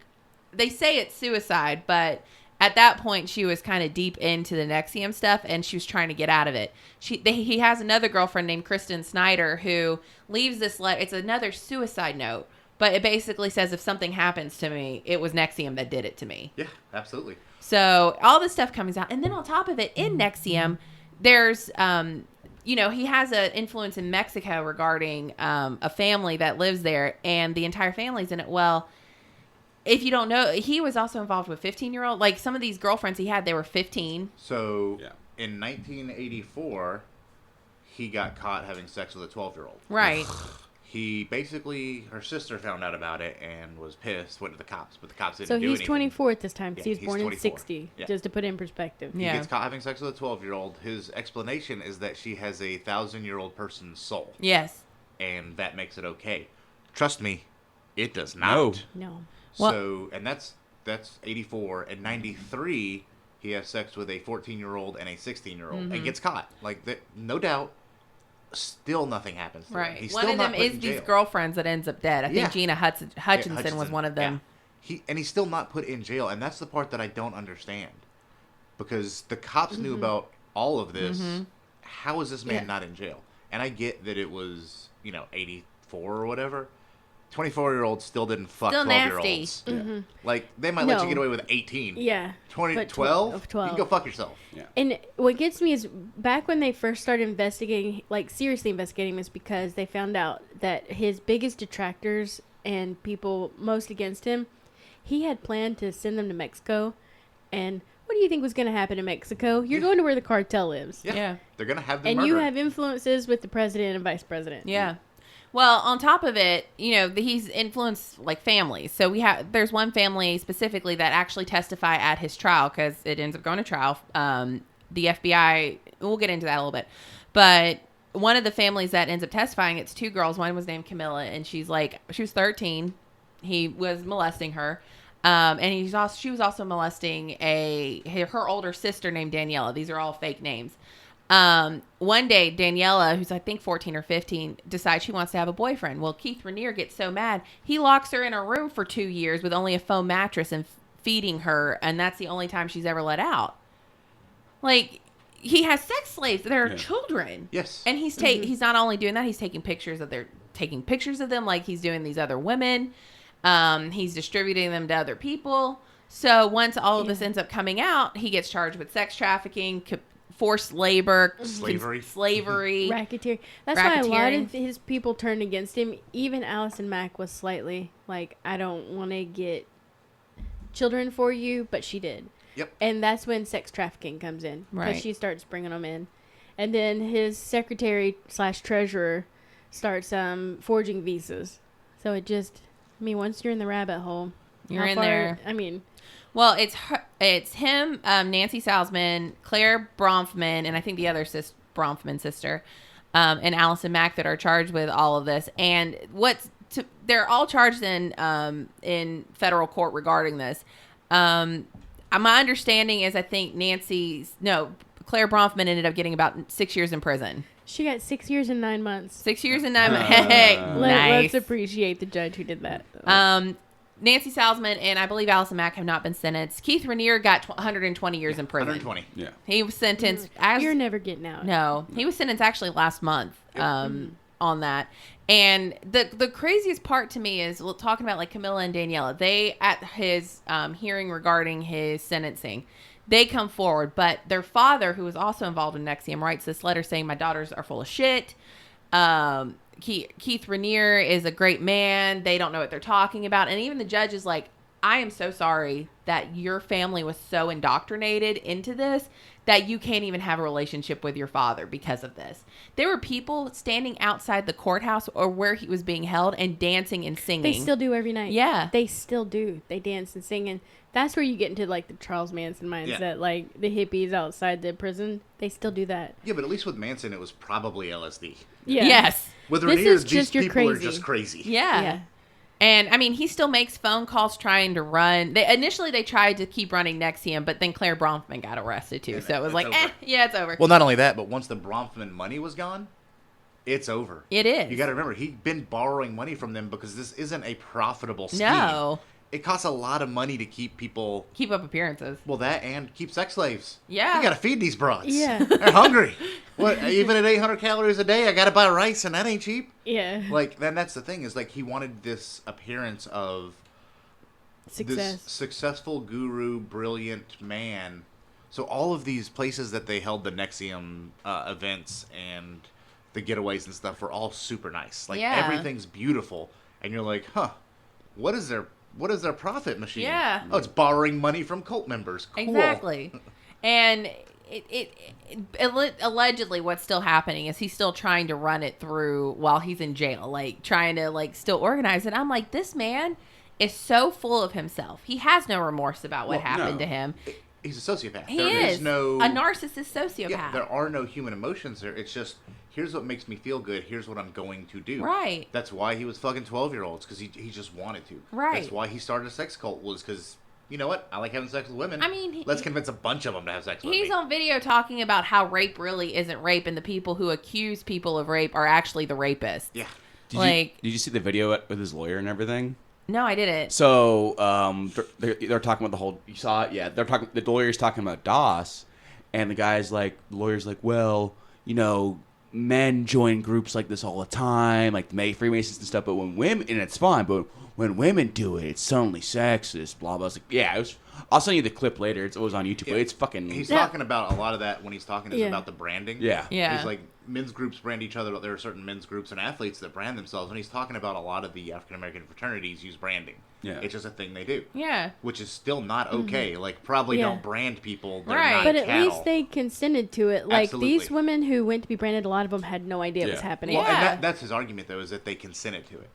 say it's suicide, but at that point she was kind of deep into the Nxivm stuff and she was trying to get out of it. He has another girlfriend named Kristen Snyder who leaves this letter. It's another suicide note, but it basically says if something happens to me, it was Nxivm that did it to me. Yeah, absolutely. So all this stuff comes out, and then on top of it, in Nxivm, there's he has an influence in Mexico regarding a family that lives there, and the entire family's in it. Well, if you don't know, he was also involved with 15-year-old. Like some of these girlfriends he had, they were 15. So Yeah. in 1984, he got caught having sex with a 12-year-old. Right. He basically, her sister found out about it and was pissed, went to the cops, but the cops didn't So do he's anything. 24 at this time because Yeah, he was he's born in 24. 60, Yeah. just to put it in perspective. He Yeah. gets caught having sex with a 12-year-old. His explanation is that she has a 1,000-year-old person's soul, Yes. and that makes it okay. Trust me, it does No. not. No. Well- So, and that's 84. And 93, he has sex with a 14-year-old and a 16-year-old Mm-hmm. and gets caught. Like, that, no doubt, still nothing happens to him. Right. He's One still of not them put is in these jail. girlfriends that ends up dead. I think Yeah. Gina Hutchinson was one of them. Yeah. He's still not put in jail, and that's the part that I don't understand. Because the cops knew about all of this. How is this man Yeah. not in jail? And I get that it was, 84 or whatever. 24-year-olds still didn't fuck Still 12-year-olds. Yeah. Like, they might let No. you get away with 18. Yeah. 20, But 12? of You 12. can go fuck yourself. Yeah. And what gets me is back when they first started investigating, like seriously investigating this, because they found out that his biggest detractors and people most against him, he had planned to send them to Mexico. And what do you think was going to happen in Mexico? You're Yeah. going to where the cartel lives. Yeah. Yeah. They're going to have them And you murdered. have influences with the president and vice president. Yeah. Well, on top of it, he's influenced like families. So there's one family specifically that actually testify at his trial because it ends up going to trial. The FBI, we'll get into that a little bit, but one of the families that ends up testifying, it's two girls. One was named Camilla, and she was 13. He was molesting her. And she was also molesting her older sister named Daniela. These are all fake names. One day, Daniela, who's I think 14 or 15, decides she wants to have a boyfriend. Well, Keith Raniere gets so mad, he locks her in a room for 2 years with only a foam mattress and feeding her, and that's the only time she's ever let out. Like, he has sex slaves. They're Yeah. children. Yes. And he's not only doing that, he's taking pictures of them like he's doing these other women. He's distributing them to other people. So once all of this ends up coming out, he gets charged with sex trafficking, forced labor, slavery. Racketeer. That's why a lot Racketeering. of his people turned against him. Even Allison Mack was slightly like, I don't want to get children for you, but she did. Yep. And that's when sex trafficking comes in. Because Right. she starts bringing them in. And then his secretary/treasurer starts forging visas. So it just, once you're in the rabbit hole, You're how in far- there. Well, it's him, Nancy Salzman, Claire Bronfman, and I think the other Bronfman sister, and Allison Mack that are charged with all of this. And they're all charged in federal court regarding this. My understanding is I think Claire Bronfman ended up getting about 6 years in prison. She got 6 years and 9 months. 6 years and 9 months. Hey, nice. Let's appreciate the judge who did that. Nancy Salzman and I believe Allison Mack have not been sentenced. Keith Raniere got 120 years in prison. 120. Yeah. He was sentenced. You're never getting out. No, he was sentenced actually last month on that. And the craziest part to me is talking about like Camilla and Daniela. They at his hearing regarding his sentencing, they come forward, but their father, who was also involved in Nxivm, writes this letter saying my daughters are full of shit. Keith Raniere is a great man. They don't know what they're talking about. And even the judge is like, I am so sorry that your family was so indoctrinated into this that you can't even have a relationship with your father because of this. There were people standing outside the courthouse or where he was being held and dancing and singing. They still do every night. Yeah. They still do. They dance and sing. And that's where you get into, like, the Charles Manson mindset. Yeah. Like, the hippies outside the prison. They still do that. Yeah, but at least with Manson, it was probably LSD. Yeah. Yes. With This Rainier, is these just you're people are crazy. just crazy. Yeah. Yeah. And I mean, he still makes phone calls trying to run. Initially they tried to keep running Nxivm, but then Claire Bronfman got arrested too. Yeah, So it was it's like, over. yeah, it's over. Well, not only that, but once the Bronfman money was gone, it's over. It is. You got to remember, he'd been borrowing money from them because this isn't a profitable scheme. No. It costs a lot of money to keep people, Keep up appearances. well, that and keep sex slaves. Yeah. You got to feed these broads. Yeah. They're hungry. What, even at 800 calories a day, I got to buy rice, and that ain't cheap. Yeah. Like, then that's the thing, is like he wanted this appearance of Success. this successful guru, brilliant man. So all of these places that they held the Nxivm events and the getaways and stuff were all super nice. Like, Yeah. everything's beautiful, and you're like, huh, what is their profit machine? Yeah. Oh, it's borrowing money from cult members. Cool. Exactly. And allegedly what's still happening is he's still trying to run it through while he's in jail, like trying to like still organize it. I'm like, this man is so full of himself. He has no remorse about what Well, happened no. to him. He's a sociopath. He There is no a narcissist sociopath. Yeah, there are no human emotions there. It's just, here's what makes me feel good. Here's what I'm going to do. Right. That's why he was fucking 12-year-olds, because he just wanted to. Right. That's why he started a sex cult, was because, you know what? I like having sex with women. I mean, let's convince a bunch of them to have sex with me. He's on video talking about how rape really isn't rape, and the people who accuse people of rape are actually the rapists. Yeah. Like- did you see the video with his lawyer and everything? No, I didn't. So they're talking about the whole. You saw it, yeah. They're talking. The lawyer's talking about DOS, and the lawyer's like, well, you know, men join groups like this all the time, like the Freemasons and stuff. But when women, and it's fine, but when women do it, it's suddenly sexist. Blah blah. I was like, yeah, it was. I'll send you the clip later. It was on YouTube. Yeah. But it's fucking. He's Yeah. talking about a lot of that when he's talking is Yeah. about the branding. Yeah. Yeah. He's like, men's groups brand each other. There are certain men's groups and athletes that brand themselves. And he's talking about a lot of the African-American fraternities use branding. Yeah. It's just a thing they do. Yeah. Which is still not okay. Like, probably Yeah. don't brand people. They're Right. not But at cattle. least they consented to it. Like, Absolutely. these women who went to be branded, a lot of them had no idea what was Yeah. happening. Well, Yeah. and that's his argument, though, is that they consented to it.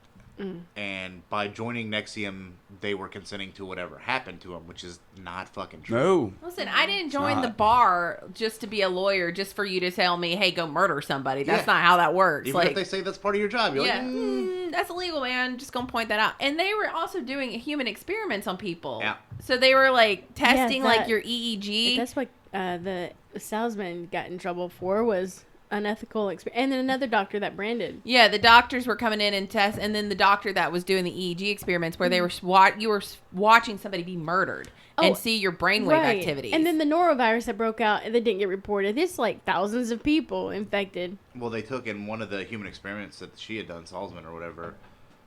And by joining Nxivm, they were consenting to whatever happened to them, which is not fucking true. No. Listen, I didn't join the not. bar just to be a lawyer, just for you to tell me, hey, go murder somebody. That's Yeah. not how that works. Even like, if they say that's part of your job, you're yeah, like, that's illegal, man. Just gonna point that out. And they were also doing human experiments on people. Yeah. So they were like testing like that- your EEG. That's what the salesman got in trouble for, was unethical experience. And then another doctor that branded. Yeah, the doctors were coming in and test, and then the doctor that was doing the EEG experiments, where they were you were watching somebody be murdered and Oh, see your brainwave activities. And then the norovirus that broke out and that didn't get reported. It's like thousands of people infected. well, they took in one of the human experiments that she had done, Salzman or whatever.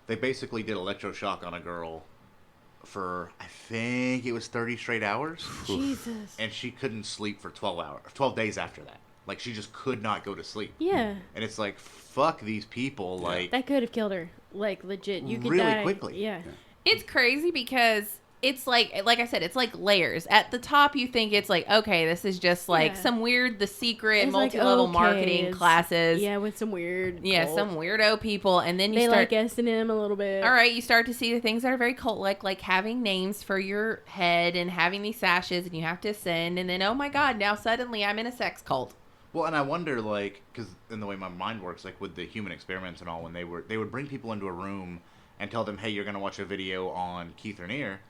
They basically did electroshock on a girl for, I think it was 30 straight hours. Jesus. And she couldn't sleep for 12 days after that. Like, she just could not go to sleep. Yeah. And it's like, fuck these people. Like, That could have killed her. Like, legit. You could Really die. quickly. Yeah. it's crazy because it's like I said, it's like layers. At the top, you think it's like, okay, this is just like Yeah. some weird, the secret It's like, multi-level okay, marketing it's- classes. Yeah, with some weird. Yeah, cult. some weirdo people, and then you They start. like S&M a little bit. All right, you start to see the things that are very cult-like, like having names for your head and having these sashes, and you have to ascend, and then, oh my god, now suddenly I'm in a sex cult. well, and I wonder, like, because in the way my mind works, like with the human experiments and all, when they would bring people into a room and tell them, hey, you're going to watch a video on Keith Rainier,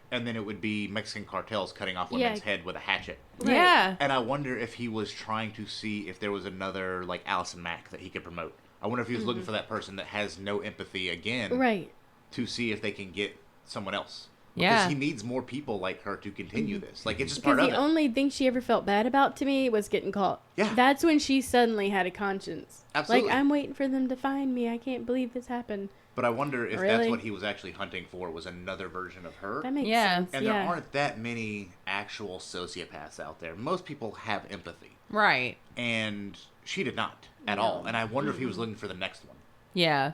and then it would be Mexican cartels cutting off women's head with a hatchet. Right. Yeah. And I wonder if he was trying to see if there was another, like, Allison Mack that he could promote. I wonder if he was looking for that person that has no empathy again Right. to see if they can get someone else. Yeah. Because he needs more people like her to continue this. Like, it's just Because part of the it. only thing she ever felt bad about to me was getting caught. Yeah. That's when she suddenly had a conscience. Absolutely. Like, I'm waiting for them to find me. I can't believe this happened. But I wonder if that's Really? what he was actually hunting for, was another version of her. That makes Yeah. sense. And yeah. there aren't that many actual sociopaths out there. Most people have empathy. Right. And she did not at No. all. And I wonder if he was looking for the next one. Yeah.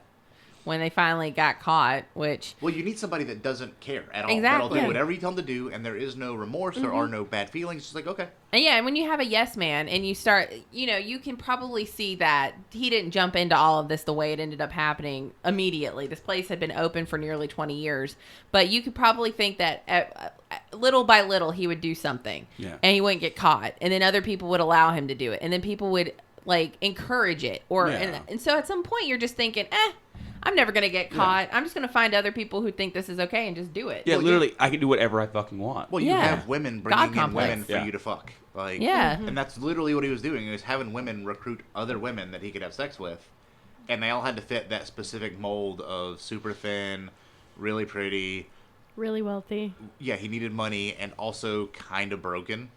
when they finally got caught, which... Well, you need somebody that doesn't care at all. Exactly. That'll do Yeah. whatever you tell them to do, and there is no remorse. There are no bad feelings. It's just like, okay. And yeah, and when you have a yes man and you start, you can probably see that he didn't jump into all of this the way it ended up happening immediately. This place had been open for nearly 20 years, but you could probably think that little by little he would do something, and he wouldn't get caught, and then other people would allow him to do it, and then people would like encourage it, and so at some point you're just thinking, I'm never going to get caught. I'm just going to find other people who think this is okay and just do it. Yeah, literally, I can do whatever I fucking want. Well, you have women bringing in women for you to fuck. Like, and that's literally what he was doing. He was having women recruit other women that he could have sex with, and they all had to fit that specific mold of super thin, really pretty, really wealthy. Yeah, he needed money and also kind of broken.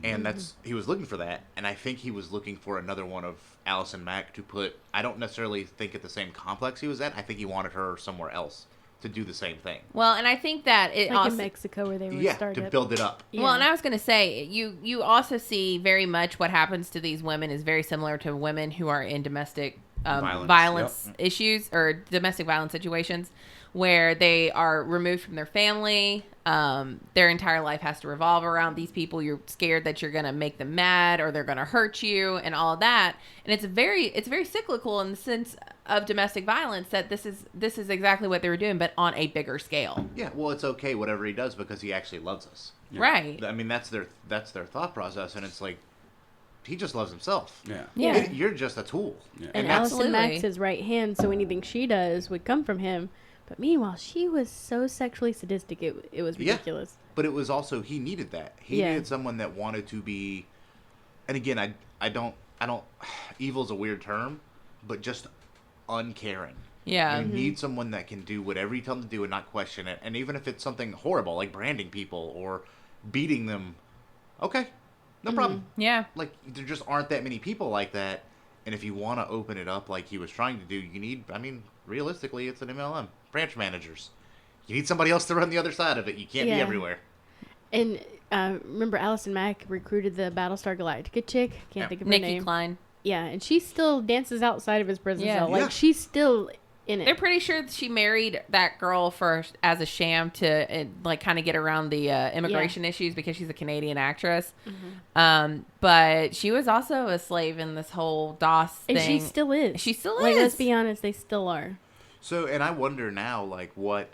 And he was looking for that, and I think he was looking for another one of Allison Mack to put. I don't necessarily think at the same complex he was at. I think he wanted her somewhere else to do the same thing. Well, and I think that it like also, in Mexico where they were started. to build it up. Yeah. Well, and I was going to say, you also see very much what happens to these women is very similar to women who are in domestic violence issues or domestic violence situations where they are removed from their family. Their entire life has to revolve around these people. You're scared that you're going to make them mad or they're going to hurt you and all of that. And it's very cyclical in the sense of domestic violence that this is exactly what they were doing, but on a bigger scale. Yeah, well, it's okay whatever he does because he actually loves us. Yeah. Right. I mean, that's their thought process, and it's like he just loves himself. Yeah. You're just a tool. Yeah. And Allison Mack's his right hand, so anything she does would come from him. But meanwhile, she was so sexually sadistic, it was ridiculous. But it was also, he needed that. He needed someone that wanted to be, and again, I don't, evil's a weird term, but just uncaring. Yeah. You need someone that can do whatever you tell them to do and not question it. And even if it's something horrible, like branding people or beating them, okay, no problem. Yeah. Like, there just aren't that many people like that. And if you want to open it up like he was trying to do, you need, I mean, realistically, it's an MLM. Branch managers. You need somebody else to run the other side of it. You can't be everywhere. And remember, Allison Mack recruited the Battlestar Galactica chick. Can't think of her name. Nikki Klein. Yeah, and she still dances outside of his prison cell. Like, Yeah. she's still in it. They're pretty sure that she married that girl as a sham to like kind of get around the immigration issues because she's a Canadian actress. But she was also a slave in this whole DOS thing. And she still is. She still is. Like, let's be honest, they still are. So, and I wonder now, like, what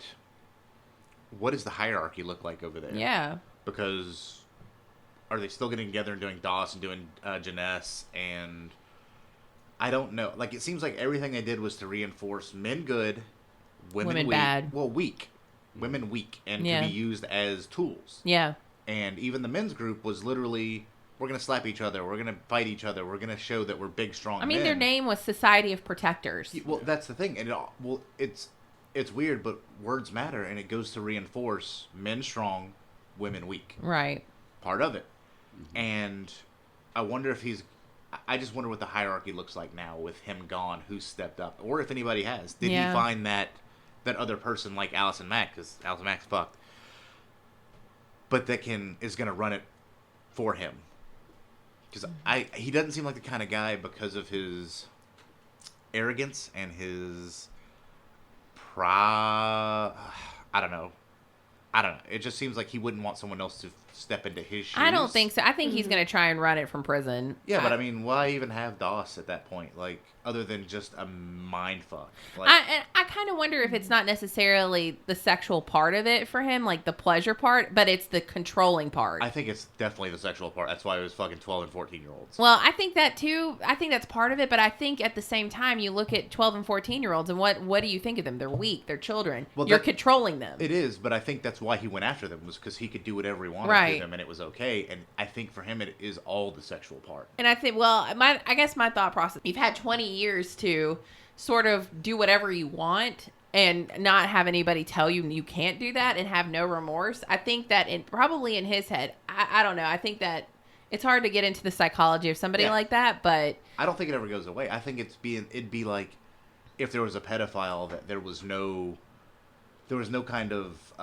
does the hierarchy look like over there? Yeah. Because are they still getting together and doing DOS and doing Janess? And I don't know. Like, it seems like everything they did was to reinforce men good, women weak. Bad. Well, weak. Women weak and to be used as tools. Yeah. And even the men's group was literally, we're going to slap each other. We're going to fight each other. We're going to show that we're big, strong men. Their name was Society of Protectors. Well, that's the thing. And it's weird, but words matter, and it goes to reinforce men strong, women weak. Right. Part of it. And I wonder if I just wonder what the hierarchy looks like now with him gone, who stepped up, or if anybody has. Did he find that other person like Allison Mack, because Allison Mack's fucked, but that is going to run it for him? Because he doesn't seem like the kind of guy, because of his arrogance and his I don't know. It just seems like he wouldn't want someone else to step into his shoes. I don't think so. I think he's going to try and run it from prison. Yeah, but I mean, why even have DOS at that point? Like, other than just a mind fuck. Like, I kind of wonder if it's not necessarily the sexual part of it for him, like the pleasure part, but it's the controlling part. I think it's definitely the sexual part. That's why it was fucking 12 and 14-year-olds. Well, I think that too. I think that's part of it, but I think at the same time, you look at 12 and 14-year-olds, and what do you think of them? They're weak. They're children. Well, you're controlling them. It is, but I think that's why he went after them, was because he could do whatever he wanted to them, and it was okay. And I think for him, it is all the sexual part. And I think, I guess my thought process, you've had 20 years to sort of do whatever you want and not have anybody tell you can't do that and have no remorse. I think that probably in his head, I don't know. I think that it's hard to get into the psychology of somebody like that, but I don't think it ever goes away. I think it'd be like if there was a pedophile that there was no kind of,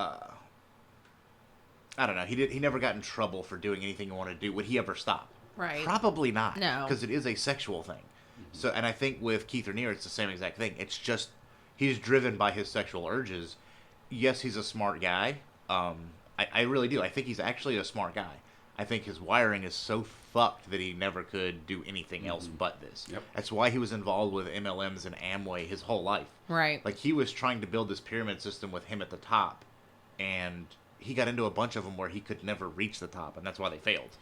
I don't know. He never got in trouble for doing anything he wanted to do. Would he ever stop? Right. Probably not. No. Because it is a sexual thing. So, and I think with Keith Raniere, it's the same exact thing. It's just, he's driven by his sexual urges. Yes, he's a smart guy. I really do. I think he's actually a smart guy. I think his wiring is so fucked that he never could do anything else but this. Yep. That's why he was involved with MLMs and Amway his whole life. Right. Like, he was trying to build this pyramid system with him at the top, and he got into a bunch of them where he could never reach the top, and that's why they failed.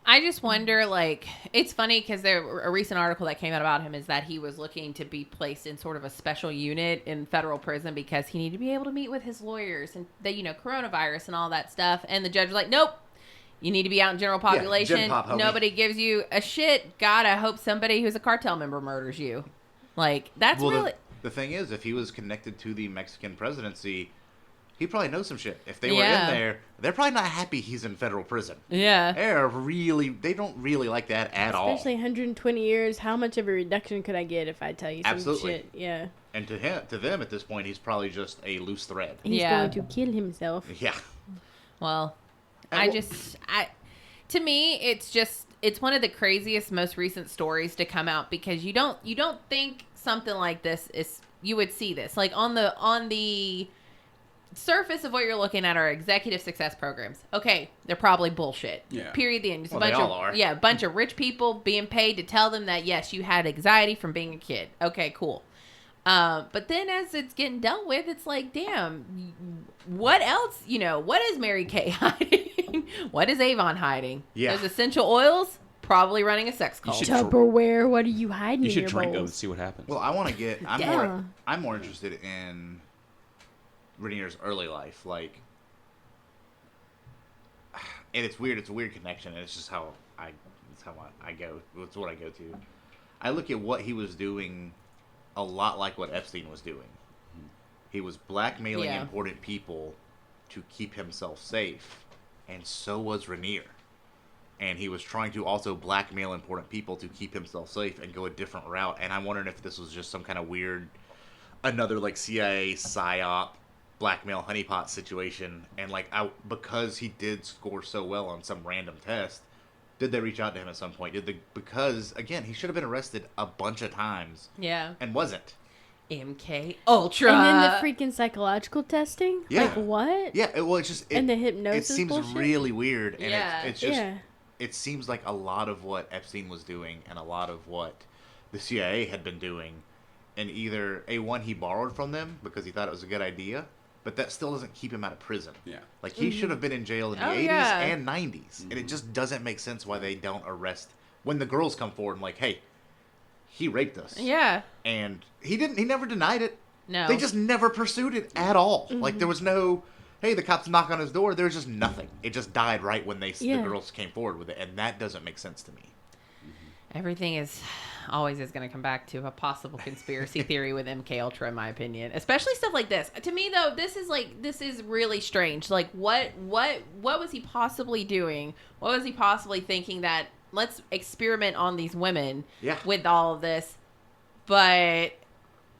I just wonder, like, it's funny because a recent article that came out about him is that he was looking to be placed in sort of a special unit in federal prison because he needed to be able to meet with his lawyers and the, coronavirus and all that stuff. And the judge was like, nope, you need to be out in general population. Gen Pop, homie. Nobody gives you a shit. God, I hope somebody who's a cartel member murders you. Like, that's really... The thing is, if he was connected to the Mexican presidency, he probably knows some shit. If they were in there, they're probably not happy he's in federal prison. Yeah. They don't really like that at all. Especially 120 years. How much of a reduction could I get if I tell you some Absolutely. shit? Yeah. And to them at this point, he's probably just a loose thread. He's going to kill himself. Yeah. Well, to me, it's one of the craziest, most recent stories to come out because you don't think something like this you would see this. Like on the surface of what you're looking at are executive success programs. Okay, they're probably bullshit. Yeah. Period. The end. Just Well, they all are. Yeah, a bunch of rich people being paid to tell them that yes, you had anxiety from being a kid. Okay, cool. But then as it's getting dealt with, it's like, damn, what else? What is Mary Kay hiding? What is Avon hiding? Yeah. Those essential oils probably running a sex cult. should- Tupperware, what are you hiding You in should your drink them bowls? and see what happens. Well, I want to get. Yeah. I'm more interested in Rainier's early life, like, and it's weird. It's a weird connection, and it's just how I go. It's what I go to. I look at what he was doing, a lot like what Epstein was doing. He was blackmailing Yeah. important people to keep himself safe, and so was Rainier. And he was trying to also blackmail important people to keep himself safe and go a different route. And I'm wondering if this was just some kind of weird, another like CIA psyop, blackmail honeypot situation. And like, because he did score so well on some random test, did they reach out to him at some point? Because again, he should have been arrested a bunch of times. Yeah. And wasn't. MK Ultra. And then the freaking psychological testing? Yeah. Like what? Yeah. Well, it's just And the hypnosis It seems bullshit? really weird, and Yeah. it's just. Yeah. It seems like a lot of what Epstein was doing and a lot of what the CIA had been doing, and either A1 he borrowed from them because he thought it was a good idea, but that still doesn't keep him out of prison. Yeah. Like he should have been in jail in the 80s yeah. and 90s, and it just doesn't make sense why they don't arrest when the girls come forward and like, hey, he raped us. Yeah. And he never denied it. No. They just never pursued it at all. Like there was no, hey, the cops knock on his door. There's just nothing. It just died right when the girls came forward with it, and that doesn't make sense to me. Everything is always going to come back to a possible conspiracy theory with MK Ultra, in my opinion. Especially stuff like this. To me, though, this is really strange. Like, what was he possibly doing? What was he possibly thinking that let's experiment on these women with all of this? But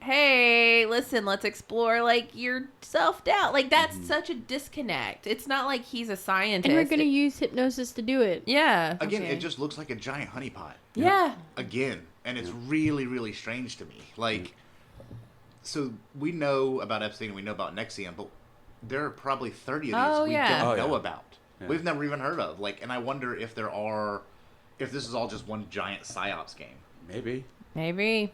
hey, listen, let's explore like your self-doubt. Like that's such a disconnect. It's not like he's a scientist. And we're going to use hypnosis to do it. Yeah. Again, Okay. it just looks like a giant honeypot. Yeah. Again, and it's really, really strange to me. Like, so we know about Epstein, we know about Nxivm, but there are probably 30 of these we don't know about. Yeah. We've never even heard of. Like, and I wonder if if this is all just one giant psyops game. Maybe.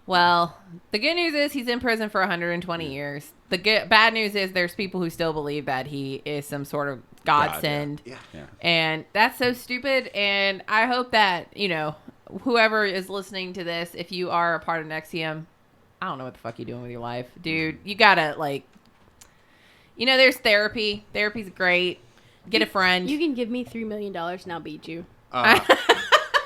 Well, the good news is he's in prison for 120 years. The bad news is there's people who still believe that he is some sort of godsend. Yeah. And that's so stupid. And I hope that, whoever is listening to this, if you are a part of Nxivm, I don't know what the fuck you're doing with your life. Dude, you gotta, there's therapy. Therapy's great. Get a friend. You can give me $3 million and I'll beat you.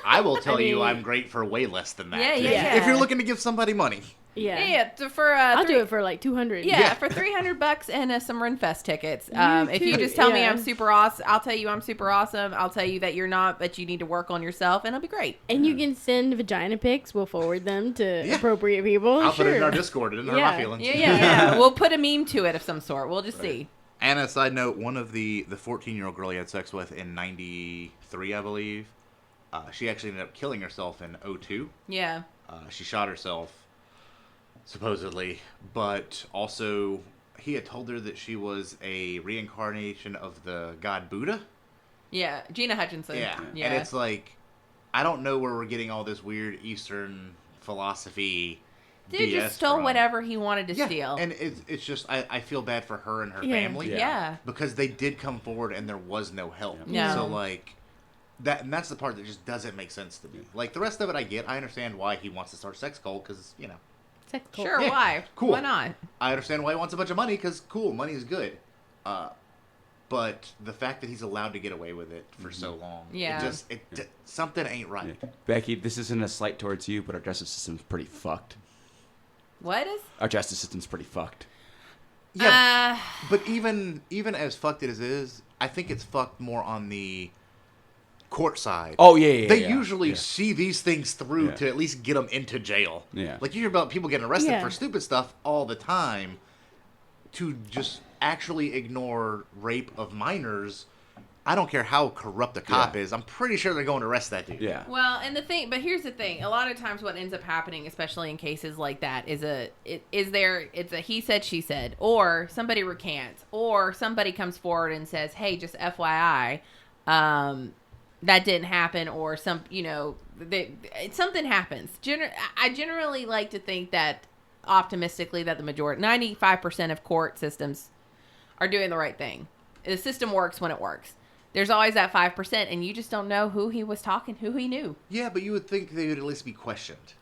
I will tell you mean- I'm great for way less than that. Yeah. If you're looking to give somebody money. Yeah. I'll do it for like 200. Yeah, for $300 and some Renfest tickets. If you just tell me I'm super awesome, I'll tell you I'm super awesome. I'll tell you that you're not, but you need to work on yourself, and it'll be great. And you can send vagina pics. We'll forward them to appropriate people. I'll put it in our Discord. It didn't hurt my feelings. Yeah. We'll put a meme to it of some sort. We'll just see. And a side note, one of the 14-year-old girl he had sex with in 93, I believe, she actually ended up killing herself in 02. Yeah. She shot herself. supposedly, but also he had told her that she was a reincarnation of the god Buddha. Yeah, Gina Hutchinson. Yeah. And it's like, I don't know where we're getting all this weird Eastern philosophy. Dude BS just stole from. whatever he wanted to steal. And it's just, I feel bad for her and her Yeah. family. Yeah. Because they did come forward and there was no help. Yeah. So, like, and that's the part that just doesn't make sense to me. Like, the rest of it I get. I understand why he wants to start a sex cult, because, you know. Sex cult. Sure, Yeah, why? cool. Why not? I understand why he wants a bunch of money, because, cool, money is good. But the fact that he's allowed to get away with it for so long, Yeah. something ain't right. Yeah. Becky, this isn't a slight towards you, but our justice system's pretty fucked. What is? Our justice system's pretty fucked. Yeah, but even as fucked as it is, I think it's fucked more on the court side. Oh, yeah. They usually see these things through Yeah. to at least get them into jail. Yeah. Like, you hear about people getting arrested Yeah. for stupid stuff all the time. To just actually ignore rape of minors, I don't care how corrupt a cop Yeah. is, I'm pretty sure they're going to arrest that dude. Yeah. Well, and but here's the thing. A lot of times what ends up happening, especially in cases like that, it's a he said, she said, or somebody recants, or somebody comes forward and says, hey, just FYI, that didn't happen, or something happens. I generally like to think that optimistically that the majority, 95% of court systems are doing the right thing. The system works when it works. There's always that 5%, and you just don't know who he was talking, who he knew. Yeah, but you would think they would at least be questioned.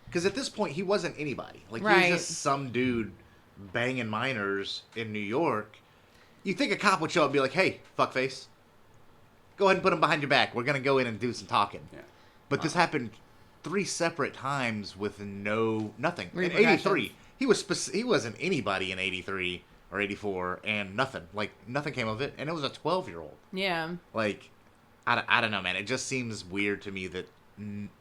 Because at this point, he wasn't anybody. Like, he Right. was just some dude banging minors in New York. You'd think a cop would show up and be like, hey, fuckface, go ahead and put him behind your back. We're going to go in and do some talking. Yeah. But this happened 3 separate times with nothing. In Repercussions. 83, he wasn't anybody in 83 or 84, and nothing. Like, nothing came of it, and it was a 12-year-old. Yeah. Like, I don't know, man. It just seems weird to me that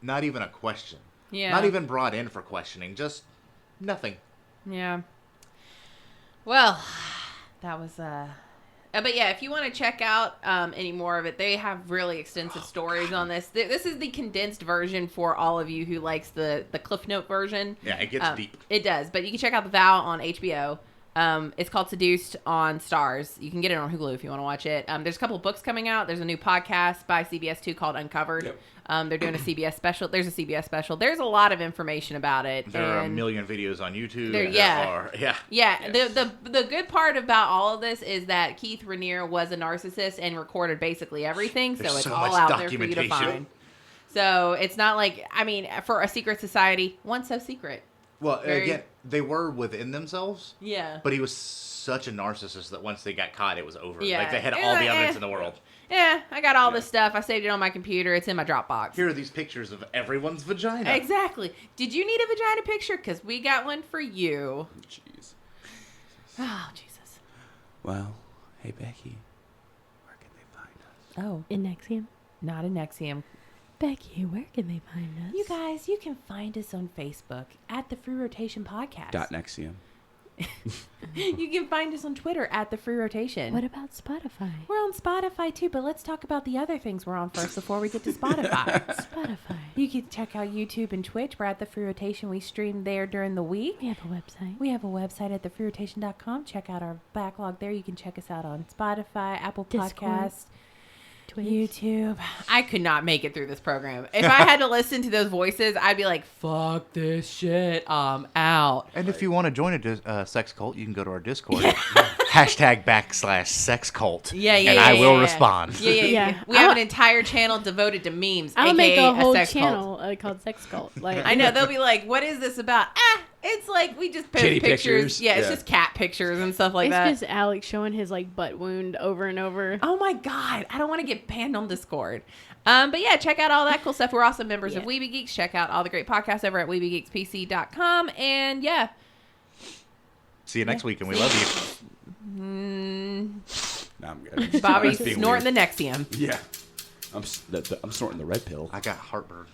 not even a question. Yeah. Not even brought in for questioning. Just nothing. Yeah. Well, that was but yeah, if you want to check out any more of it, they have really extensive stories on this. This is the condensed version for all of you who likes the Cliff Note version. Yeah, it gets deep. It does, but you can check out The Vow on HBO. It's called Seduced on Stars. You can get it on Hulu if you want to watch it. There's a couple of books coming out. There's a new podcast by CBS 2 called Uncovered. Yep. They're doing a CBS special. There's a CBS special. There's a lot of information about it. There are a and- million videos on YouTube. There- and yeah. Yeah. Yeah, Yes. the good part about all of this is that Keith Raniere was a narcissist and recorded basically everything, so There's it's so all much out there for you to documentation. find. So it's not like, I mean, for a secret society, one's so secret. Well, Very- again, they were within themselves, Yeah. but he was such a narcissist that once they got caught, it was over. Yeah. Like, they had Yeah, all the eh. evidence in the world. Yeah, I got all this stuff. I saved it on my computer. It's in my Dropbox. Here are these pictures of everyone's vagina. Exactly. Did you need a vagina picture? Because we got one for you. Jeez. Oh, Jesus. Well, hey, Becky, where can they find us? Oh, In Nxivm. not a Nxivm. Becky, where can they find us? You guys, you can find us on Facebook at The Free Rotation Podcast. Nxivm. You can find us on Twitter at The Free Rotation. What about Spotify? We're on Spotify too, but let's talk about the other things we're on first before we get to Spotify. Spotify. You can check out YouTube and Twitch. We're at The Free Rotation. We stream there during the week. We have a website. We have a website at thefreerotation.com. Check out our backlog there. You can check us out on Spotify, Apple Discord. Podcasts, Twitch. YouTube. I could not make it through this program. If I had to listen to those voices, I'd be like, fuck this shit. I'm out. And if you want to join a sex cult, you can go to our Discord. #/sex cult. Yeah. And I will respond. Yeah. Yeah. We have an entire channel devoted to memes, I'll aka make a whole sex cult. channel called Sex Cult. Like I know they'll be like, "What is this about?" It's like we just post Kitty pictures. pictures. Yeah, it's Yeah. just cat pictures and stuff like it's that. just Alex showing his like butt wound over and over. Oh my god, I don't want to get banned on Discord. But yeah, check out all that cool stuff. We're also members of Yeah. Weeby Geeks. Check out all the great podcasts over at WeebyGeeksPC.com. And yeah, See you next week, and we love you. No, I'm good. Bobby's That's being snorting weird. the Nexium. Yeah. I'm snorting the red pill. I got heartburn.